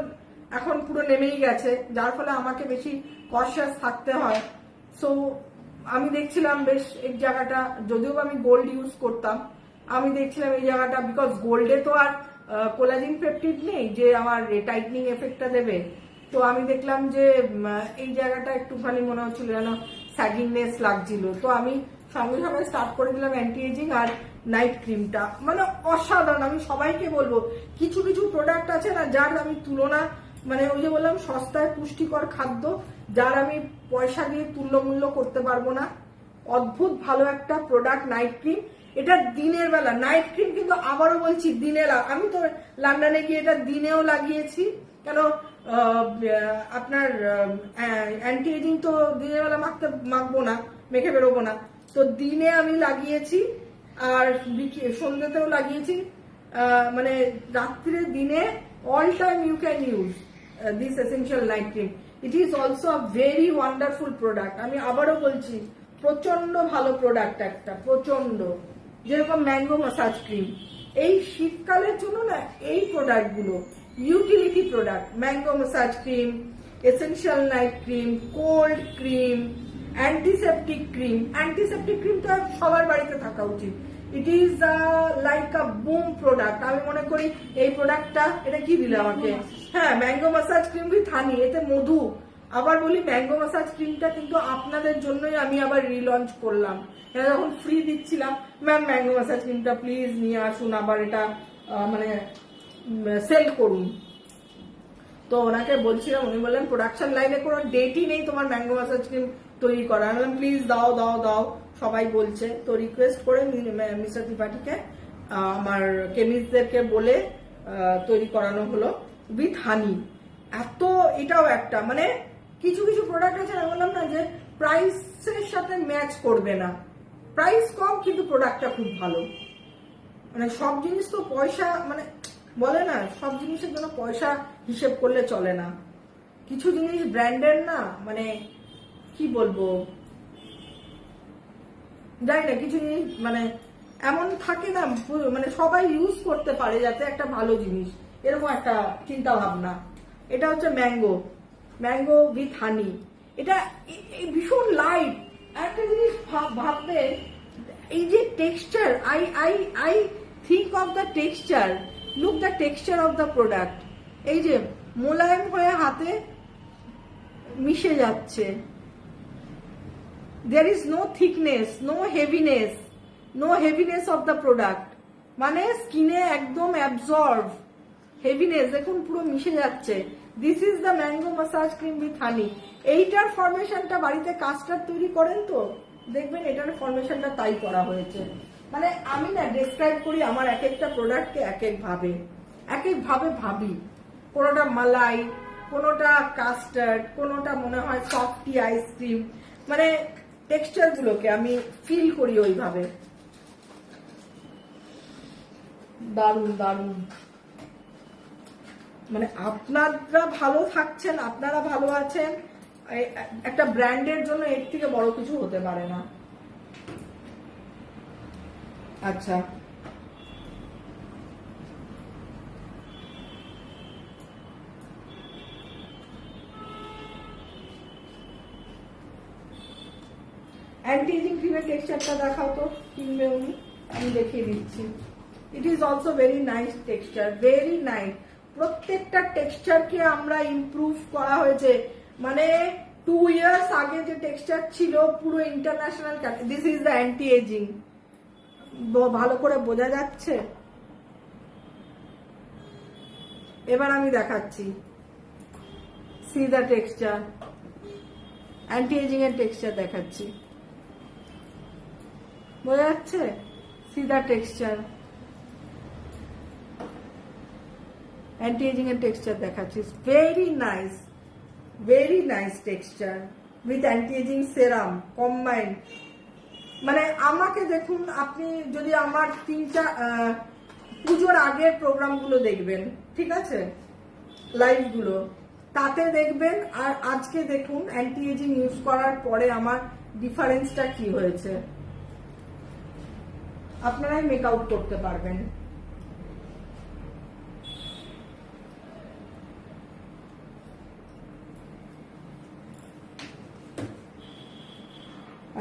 এখন পুরো নেমেই গেছে, যার ফলে আমাকে বেশি কনসিয়াস থাকতে হয়। সো আমি দেখছিলাম বেশ এই জায়গাটা, যদিও আমি গোল্ড ইউজ করতাম, আমি দেখছিলাম এই জায়গাটা, বিকজ গোল্ডে তো আর কোলাজিন পেপটিড নেই যে আমার টাইটনিং এফেক্টটা দেবে, তো আমি দেখলাম যে এই জায়গাটা একটুখানি মনে হচ্ছিল যেন স্যাগিংনেস লাগছিল, তো আমি সঙ্গে সঙ্গে স্টার্ট করে দিলাম অ্যান্টি এজিং আর নাইট ক্রিমটা, মানে অসাধারণ। আমি সবাইকে বলবো, কিছু কিছু প্রোডাক্ট আছে না যার আমি তুলনা, মানে ওই যে বললাম সস্তায় পুষ্টিকর খাদ্য, যার আমি পয়সা দিয়ে তুল্যমূল্য করতে পারবো না, অদ্ভুত ভালো একটা প্রোডাক্ট নাইট ক্রিম। এটা দিনের বেলা নাইট ক্রিম, কিন্তু আবারও বলছি দিনে, আমি তো লন্ডনে গিয়ে এটা দিনেও লাগিয়েছি, কেন আপনার অ্যান্টি এজিং তো দিনের বেলা মাখবো না, মেখে বেরোবো না, তো দিনে আমি লাগিয়েছি আর সন্ধ্যেতেও লাগিয়েছি, মানে রাত্রে দিনে all time you can use this essential night cream. It is also a very wonderful product. আমি আবারও বলছি প্রচন্ড ভালো প্রোডাক্ট একটা, প্রচন্ড, যেরকম ম্যাঙ্গো মাসাজ ক্রিম, এই শীতকালের জন্য না এই প্রোডাক্ট গুলো utility product, mango massage cream, essential night cream, cold cream, antiseptic cream তো সবার বাড়িতে থাকা উচিত। It is like a broom product. আমি মনে করি এই প্রোডাক্টটা, এটা কি দিলে আমাকে, হ্যাঁ ম্যাঙ্গো মাসাজ ক্রিম উইথ হানি, এতে মধু। আবার বলি ম্যাঙ্গো মাসাজ ক্রিমটা কিন্তু আপনাদের জন্যই আমি আবার রিলঞ্চ করলাম। এটা যখন ফ্রি দিচ্ছিলাম, ম্যাম ম্যাঙ্গো মাসাজ ক্রিমটা প্লিজ নিয়ে আসুন, আবার এটা মানে সেল করুন। তো ওনাকে বলছিলাম, উনি বললেন প্রোডাকশন লাইনে কোনো ডেটই নেই তোমার ম্যাঙ্গো মাসাজ ক্রিম তৈরি করা। আমি বললাম প্লিজ দাও দাও দাও, সবাই বলছে। তো রিকোয়েস্ট করে মিস্টার ত্রিপাঠীকে আমার কেমিস্টদেরকে বলে তৈরি করানো হলো উইথ হানি। এত এটাও একটা মানে কিছু কিছু প্রোডাক্ট আছে, আমি বললাম না যে প্রাইসের সাথে ম্যাচ করবে না, প্রাইস কম কিন্তু প্রোডাক্টটা খুব ভালো। মানে সব জিনিস তো পয়সা, মানে বলে না সব জিনিসের জন্য পয়সা হিসেব করলে চলে না। কিছু জিনিস ব্র্যান্ডের না, মানে কি বলবো জানি না, কিছু জিনিস মানে এমন থাকে না, মানে সবাই ইউজ করতে পারে যাতে একটা ভালো জিনিস, এরকম একটা চিন্তা ভাবনা। এটা হচ্ছে ম্যাঙ্গো উইথ হানি। এটা ভীষণ লাইট। একটা জিনিস ভাববে, এই যে texture, I think of the texture, look the texture of the product. এই যে মোলায়েম হয়ে হাতে মিশে যাচ্ছে, there is no thickness, no heaviness of the product, মানে স্কিনে একদম অ্যাবজর্ব, হেভিনেস দেখুন পুরো মিশে যাচ্ছে। This is the mango massage cream with হানি। এইটার ফরমেশনটা বাড়িতে কাস্টার্ড তৈরি করেন তো দেখবেন এটার ফরমেশনটা তাই করা হয়েছে। মানে আমি না ডেসক্রাইব করি আমার এক একটা প্রোডাক্টকে এক একভাবে ভাবি। কোনোটা মালাই, কোনোটা কাস্টার্ড, কোনোটা মনে হয় সফটি আইসক্রিম, মানে টেক্সচার গুলোকে আমি ফিল করি ওইভাবে। দারুণ দারুণ। মানে আপনারা ভালো থাকছেন, আপনারা ভালো আছেন, একটা ব্র্যান্ডের জন্য এর থেকে বড় কিছু হতে পারে না। আচ্ছা অ্যান্টি এজিং ক্রিমের টেক্সচারটা দেখাও তো, কিনবে উনি, আমি দেখিয়ে দিচ্ছি। It is also very nice texture, very nice. প্রত্যেকটা টেক্সচারকে আমরা ইমপ্রুভ করা হয়েছে। মানে 2 ইয়ার্স আগে যে টেক্সচার ছিল পুরো international, this is the anti aging. ভালো করে বোঝা যাচ্ছে? এবার আমি দেখাচ্ছি, see the texture, anti aging এর টেক্সচার দেখাচ্ছি, বোঝা যাচ্ছে? See the texture, anti aging এর টেক্সচার দেখাচ্ছি। Very nice texture with anti aging serum combined. মানে আমাকে দেখুন, আপনি যদি আমার 3-4 পুজোর আগের প্রোগ্রামগুলো দেখবেন, ঠিক আছে, লাইভগুলো, তাতে দেখবেন আর আজকে দেখুন অ্যান্টি এজিং ইউজ করার পরে আমার ডিফারেন্সটা কি হয়েছে, আপনারাই মেক আউট করতে পারবেন।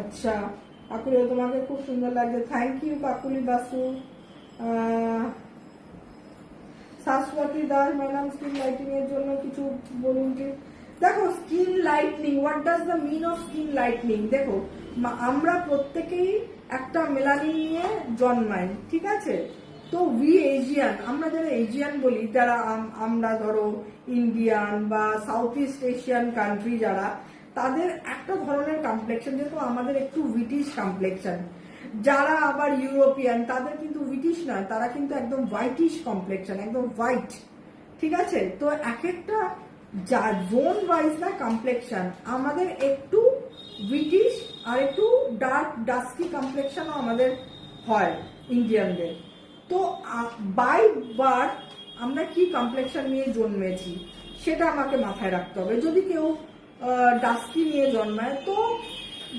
আচ্ছা কাকুলি, তোমাকে খুব সুন্দর লাগছে, thank you Kakuli Basu. Shashwati Das madam, skin lighting এর জন্য কিছু বলুন কি? দেখো skin lightening, what does the mean of skin lightening? দেখো আমরা প্রত্যেকেই একটা মেলানিন নিয়ে জন্মাই, ঠিক আছে? তো উই এশিয়ান, আমরা যারা এশিয়ান বলি, যারা আমরা ধরো ইন্ডিয়ান বা সাউথ ইস্ট এশিয়ান কান্ট্রি যারা, তাদের একটা ধরনের কমপ্লেক্সন, যেহেতু আমাদের একটু ব্রিটিশ কমপ্লেক্সন। যারা আবার ইউরোপিয়ান তাদের কিন্তু ব্রিটিশ নয়, তারা কিন্তু একদম হোয়াইটিশ কমপ্লেক্সন, একদম হোয়াইট, ঠিক আছে? তো এক একটা জোন ওয়াইজ না কমপ্লেক্সন, আমাদের একটু ব্রিটিশ আর একটু ডার্ক ডাস্কি কমপ্লেক্সনও আমাদের হয় ইন্ডিয়ানদের। তো বাই বার্থ আমরা কি কমপ্লেক্সন নিয়ে জন্মেছি সেটা আমাকে মাথায় রাখতে হবে। যদি কেউ ডাস্কি নিয়ে জন্মায়, তো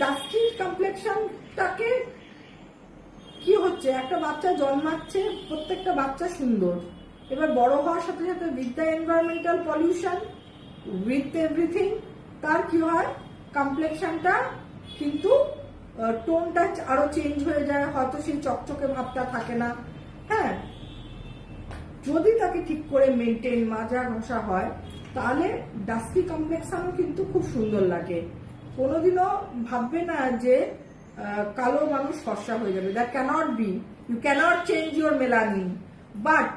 ডাস্কি কমপ্লেক্সনটাকে কি হচ্ছে, একটা বাচ্চা জন্মাচ্ছে, প্রত্যেকটা বাচ্চা সুন্দর, এবার বড় হওয়ার সাথে সাথে with the environmental pollution, with everything, তার কি হয়, কমপ্লেক্সনটা কিন্তু টোনটা আরো চেঞ্জ হয়ে যায়, হয়তো সেই চকচকে ভাবটা থাকে না। হ্যাঁ, যদি তাকে ঠিক করে মেনটেন মাজা ঘষা হয় তাহলে ডাস্কি কমপ্লেক্সানও কিন্তু খুব সুন্দর লাগে। কোনোদিনও ভাববে না যে কালো মানুষ ফর্সা হয়ে যাবে। That cannot be. You cannot change your melanin, but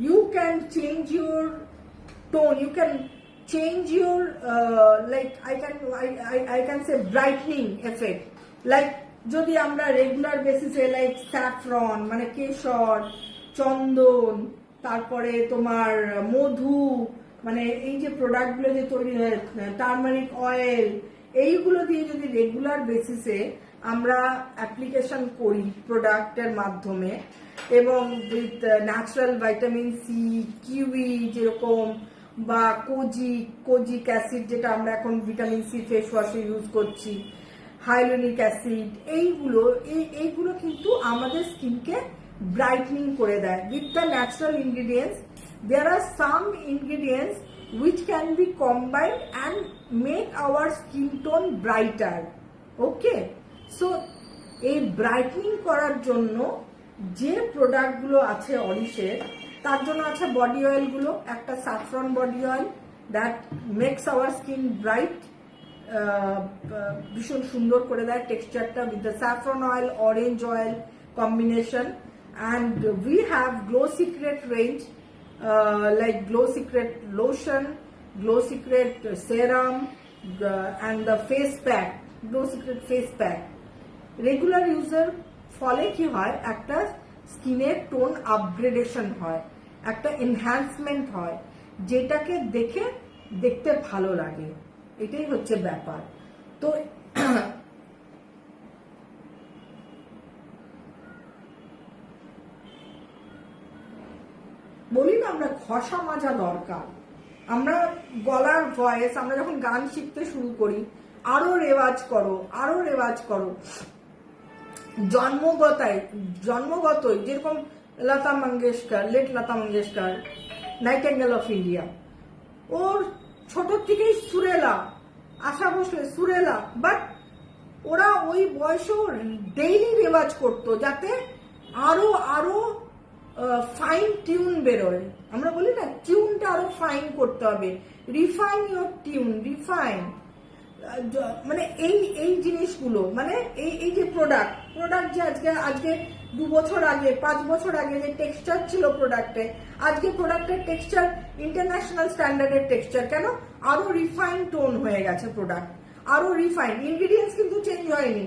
you can change your tone, you can change your like I can say brightening effect. Like যদি আমরা রেগুলার বেসিসে লাইক স্যাফরন মানে কেশর, চন্দন, তারপরে তোমার মধু, মানে এই যে প্রোডাক্টগুলো যে তৈরি হয়, টার্মারিক অয়েল, এইগুলো দিয়ে যদি রেগুলার বেসিসে আমরা অ্যাপ্লিকেশন করি প্রোডাক্টের মাধ্যমে, এবং with natural vitamin C, kiwi যেরকম, বা কোজিক অ্যাসিড যেটা আমরা এখন ভিটামিন সি ফেস ওয়াশে ইউজ করছি, হাইলোনিক অ্যাসিড, এইগুলো কিন্তু আমাদের স্কিনকে ব্রাইটনিং করে দেয় with the natural ingredients. There are some ingredients which can be combined and make our skin tone brighter. Okay, so এই ব্রাইটনিং করার জন্য যে প্রোডাক্টগুলো আছে অরিশের, তার জন্য আছে বডি অয়েলগুলো। একটা saffron body oil that makes our skin bright, ভীষণ সুন্দর করে দেয় টেক্সচারটা with the saffron oil, orange oil combination. And we have Glow Secret range, like Glow Secret lotion, Glow Secret serum, and the face pack, Glow Secret face pack. Regular ইউজের ফলে কি হয়, একটা স্কিনের টোন আপগ্রেডেশন হয়, একটা enhancement হয়, যেটাকে দেখতে ভালো লাগে। এটাই হচ্ছে ব্যাপার। তো বলি না, আমরা ঘষা মাজা দরকার। আমরা গলার ভয়েস, আমরা যখন গান শিখতে শুরু করি, আরো রেওয়াজ করো, আরো রেওয়াজ করো। জন্মগতই যেরকম Lata Mangeshkar, late Lata Mangeshkar, nightingale of India, ওর ছোট থেকেই সুরেলা, আশা ভোসলে সুরেলা, বাট ওরা ওই বয়সেও ডেইলি রেওয়াজ করতো যাতে আরো আরো ফাইন টিউন বেরোয়। আমরা বলি না, টিউনটা আরো ফাইন করতে হবে, রিফাইন ইউর টিউন, রিফাইন, মানে এই জিনিসগুলো, মানে এই যে প্রোডাক্ট যে আজকে 2 বছর আগে, 5 বছর আগে যে টেক্সচার ছিল প্রোডাক্টে, আজকে প্রোডাক্টের টেক্সচার ইন্টারন্যাশনাল স্ট্যান্ডার্ডের টেক্সচার। কেন? আরো রিফাইন টোন হয়ে গেছে প্রোডাক্ট, আরো রিফাইন। ইনগ্রিডিয়েন্টস কিন্তু চেঞ্জ হয়নি,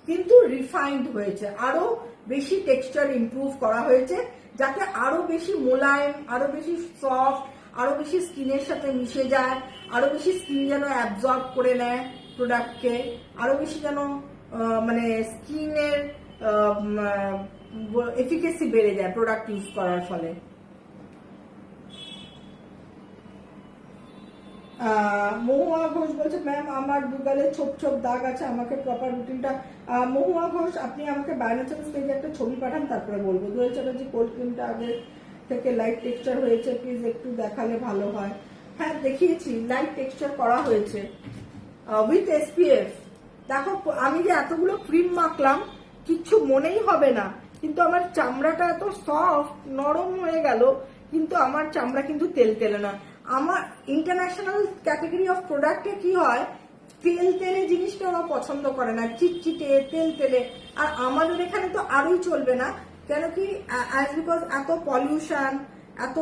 কিন্তু রিফাইন্ড হয়েছে, আরো বেশি টেক্সচার ইমপ্রুভ করা হয়েছে, যাতে আরো বেশি মোলায়েম, আরো বেশি সফট, আরো বেশি স্কিনের সাথে মিশে যায়, আরো বেশি স্কিন যেন অ্যাবজর্ব করে নেয় প্রোডাক্টকে, আরো বেশি যেন মানে স্কিনের এফিকেসি বেড়ে যায় প্রোডাক্ট ইউজ করার ফলে। মহুয়া ঘোষ বলছে, ম্যাম আমার দুগালে ছোপ ছোপ দাগ আছে, আমাকে প্রপার রুটিনটা। মহুয়া ঘোষ, আপনি আমাকে বায়োনেচারাল পেজে একটা ছবি পাঠান, তারপরে বলবো। দোয়েল চ্যাটার্জি, কোল্ড ক্রিমটা আগে থেকে লাইট টেক্সচার হয়েছে, প্লিজ একটু দেখালে ভালো হয়। হ্যাঁ, দেখিয়েছি, লাইট টেক্সচার করা হয়েছে উইথ এসপিএফ। দেখো, আমি যে এতগুলো ক্রিম মাখলাম কিচ্ছু মনেই হবে না, কিন্তু আমার চামড়াটা এত সফট নরম হয়ে গেল, কিন্তু আমার চামড়া কিন্তু তেলে না। আমার ইন্টারন্যাশনাল ক্যাটাগরি অফ প্রোডাক্টে কি হয়, তেলে জিনিসটা ওরা পছন্দ করে না, চিটচিটে তেলে। আর আমাদের এখানে তো আরোই চলবে না, কেন কি, অ্যাজ বিকজ এত পলিউশন, এত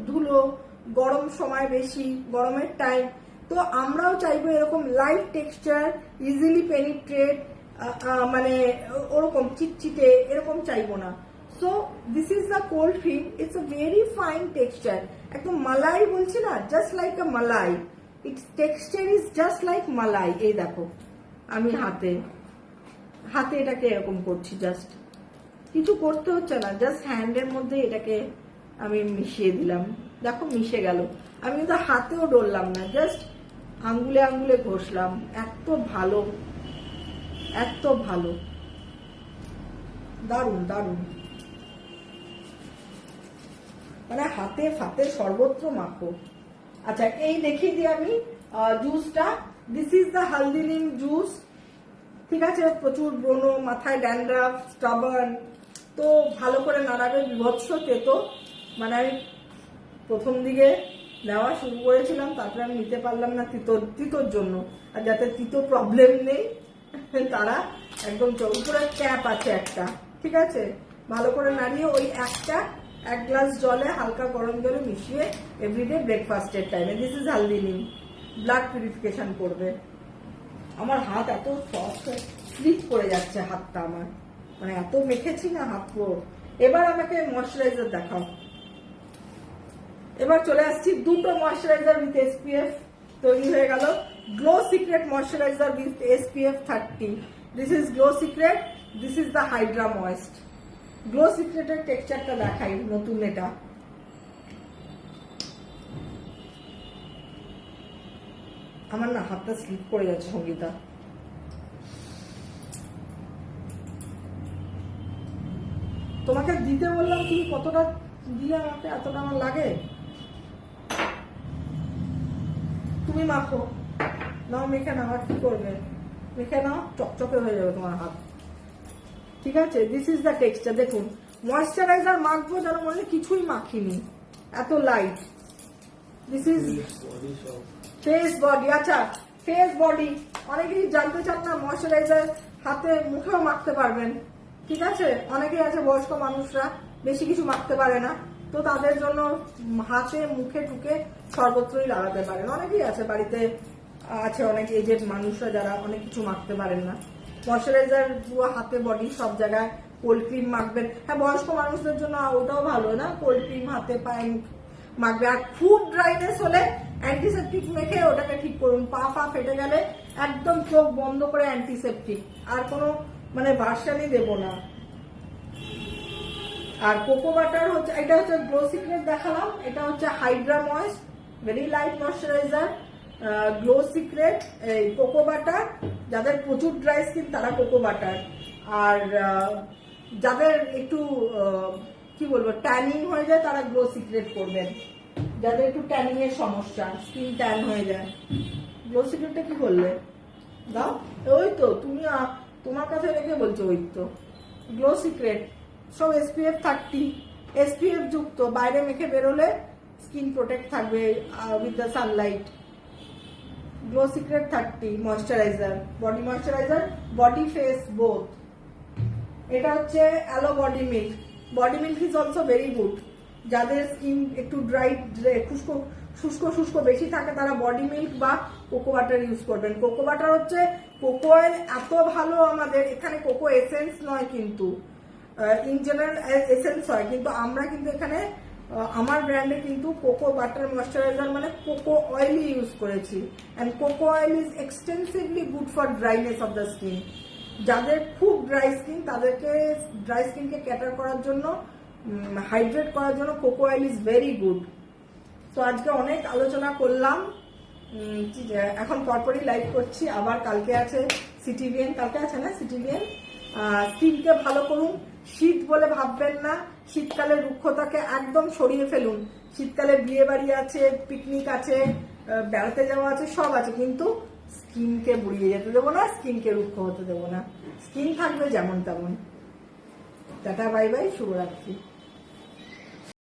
ধুলো, গরম সময় বেশি, গরমের টাইম, তো আমরাও চাইবো এরকম লাইট টেক্সচার, ইজিলি পেনিট্রেট, মানে ওরকম চিটচিটে এরকম চাইবো না। So this is the cold cream, it's a very fine texture, একদম মালাই বলছি না, just like a malai, it's texture is just like malai. এই দেখো, আমি হাতে এটাকে এরকম করছি, জাস্ট কিছু করতে হচ্ছে না, জাস্ট হ্যান্ডের মধ্যে এটাকে আমি মিশিয়ে দিলাম, দেখো মিশে গেল। আমি কিন্তু হাতেও ডললাম না, জাস্ট আঙ্গুলে ঘষলাম। এত ভালো, এত ভালো, দারুণ দারুণ, মানে হাতে ফাতে সর্বত্র মাখো। আচ্ছা, এই দেখিয়ে দিই আমি জুসটা। দিস ইজ দ্য হালদি নিম জুস, ঠিক আছে, প্রচুর ব্রণ, মাথায় ড্যান্ড্রাফ, স্টাবার্ন, তো ভালো করে নাড়াবে, বিভৎস তেতো। মানে আমি প্রথম দিকে নেওয়া শুরু করেছিলাম, তারপরে আমি নিতে পারলাম না তিতোর জন্য। আর যাতে তিতো প্রবলেম নেই তারা একদম উপরে ক্যাপ আছে একটা, ঠিক আছে, ভালো করে নাড়িয়ে ওই এক গ্লাস জলে হালকা গরম জলে মিশিয়ে এভরিডে ব্রেকফাস্টের টাইমে, দিস ইজ হালদি নিম, ব্লাড পিউরিফিকেশন করবে। আমার হাত এত সফট, স্লিপ করে যাচ্ছে হাতটা আমার, মানে এত মেখেছি না হাত পুরো। এবার আমাকে ময়শ্চারাইজার দেখাও। এবার চলে আসছি দুটো ময়শ্চারাইজার উইথ SPF তৈরি হয়ে গেল। Glow Secret moisturiser with SPF 30, this is Glow Secret, this is the Hydra Moist. Glow সিক্রেটের টেক্সচারটা দেখাই, নতুন এটা। আমার না হাতটা স্লিপ করে যাচ্ছে সঙ্গীতা। তোমাকে দিতে বললাম, তুমি কতটা দিয়ে আমাকে এতটা আমার লাগে। তুমি মাখো, নাও মেখে নাও, আর কি করবে, মেখে নাও, চকচকে হয়ে যাবে তোমার হাত, ঠিক আছে। This is the texture. দেখুন ময়শ্চারাইজার মাখবো যেন মনে কিছুই মাখিনি, এত light. This is face body. আচ্ছা, ফেস বডি অনেকেই জানতে চান না, ময়শ্চারাইজার হাতে মুখেও মাখতে পারবেন, ঠিক আছে। অনেকেই আছে বয়স্ক মানুষরা বেশি কিছু মাখতে পারে না, তো তাদের জন্য হাতে মুখে টুকে সর্বত্রই লাগাতে পারেন। অনেকেই আছে বাড়িতে, আছে অনেক এজেড মানুষরা যারা অনেক কিছু মাখতে পারেন না। ময়শ্চারাইজার পুরো হাতে বডি সব জায়গায়, কোল্ড ক্রিম মাখবেন। হ্যাঁ, বয়স্ক মানুষদের জন্য ওটাও ভালো না, কোল্ড ক্রিম হাতে পায়ে মাখবে। আর খুব ড্রাইনেস হলে অ্যান্টিসেপটিক মেখে ওটাকে ঠিক করুন। পা ফেটে গেলে একদম চোখ বন্ধ করে অ্যান্টিসেপটিক, আর কোনো মানে ভার্সানই দেবো না। আর কোকো বাটার হচ্ছে, এটা হচ্ছে গ্লো সিক্রেট দেখালাম, এটা হচ্ছে Hydra moist very light moisturiser. Glow secret এই কোকো বাটার, যাদের প্রচুর ড্রাই স্কিন তারা কোকো বাটার, আর যাদের একটু কি বলবো ট্যানিং হয়ে যায় তারা গ্লো সিক্রেট করবেন। যাদের একটু ট্যানিং এর সমস্যা, স্কিন ট্যান হয়ে যায়, গ্লো সিক্রেটটা কি করলে দাও। ওই তো তুমি তোমার কাছে রেখে বলছো, ওই তো গ্লো সিক্রেট, সব SPF 30, SPF যুক্ত, বাইরে মেখে বেরোলে স্কিন প্রোটেক্ট থাকবে with the Sunlight. Glow secret 30 moisturiser, body moisturiser, body face both. এটা হচ্ছে aloe body milk. Body milk is also very good. যাদের স্কিন একটু ড্রাই, শুষ্ক বেশি থাকে তারা বডি মিল্ক বা কোকো বাটার ইউজ করবেন। কোকো বাটার হচ্ছে, কোকো অয়েল এত ভালো আমাদের এখানে, কোকো এসেন্স নয় কিন্তু, ইন জেনারেল এসেন্স হয়, কিন্তু আমরা কিন্তু এখানে আমার ব্র্যান্ডে কিন্তু কোকো বাটার ময়শ্চারাইজার মানে কোকো অয়েলই ইউজ করেছি। And cocoa oil is extensively good for dryness of the skin. যাদের খুব ড্রাই স্কিন, তাদেরকে ড্রাই স্কিনকে ক্যাটার করার জন্য, হাইড্রেট করার জন্য cocoa oil is very good. তো আজকে অনেক আলোচনা করলাম, এখন পরপরই লাইভ করছি। আবার কালকে আছে সিটিভিএন, কালকে আছে না সিটিভিএন। স্কিনকে ভালো করুন, শীত বলে ভাববেন না, শীতকালে রুক্ষতাকে একদম সরিয়ে ফেলুন। শীতকালে বিয়ে বাড়ি আছে, পিকনিক আছে, বেড়াতে যাওয়া আছে, সব আছে, কিন্তু স্কিনকে বুড়িয়ে যেতে দেবো না, স্কিনকে রুক্ষ হতে দেবো না। স্কিন থাকবে যেমন তেমন। টাটা, বাই বাই, শুভরাত্রি।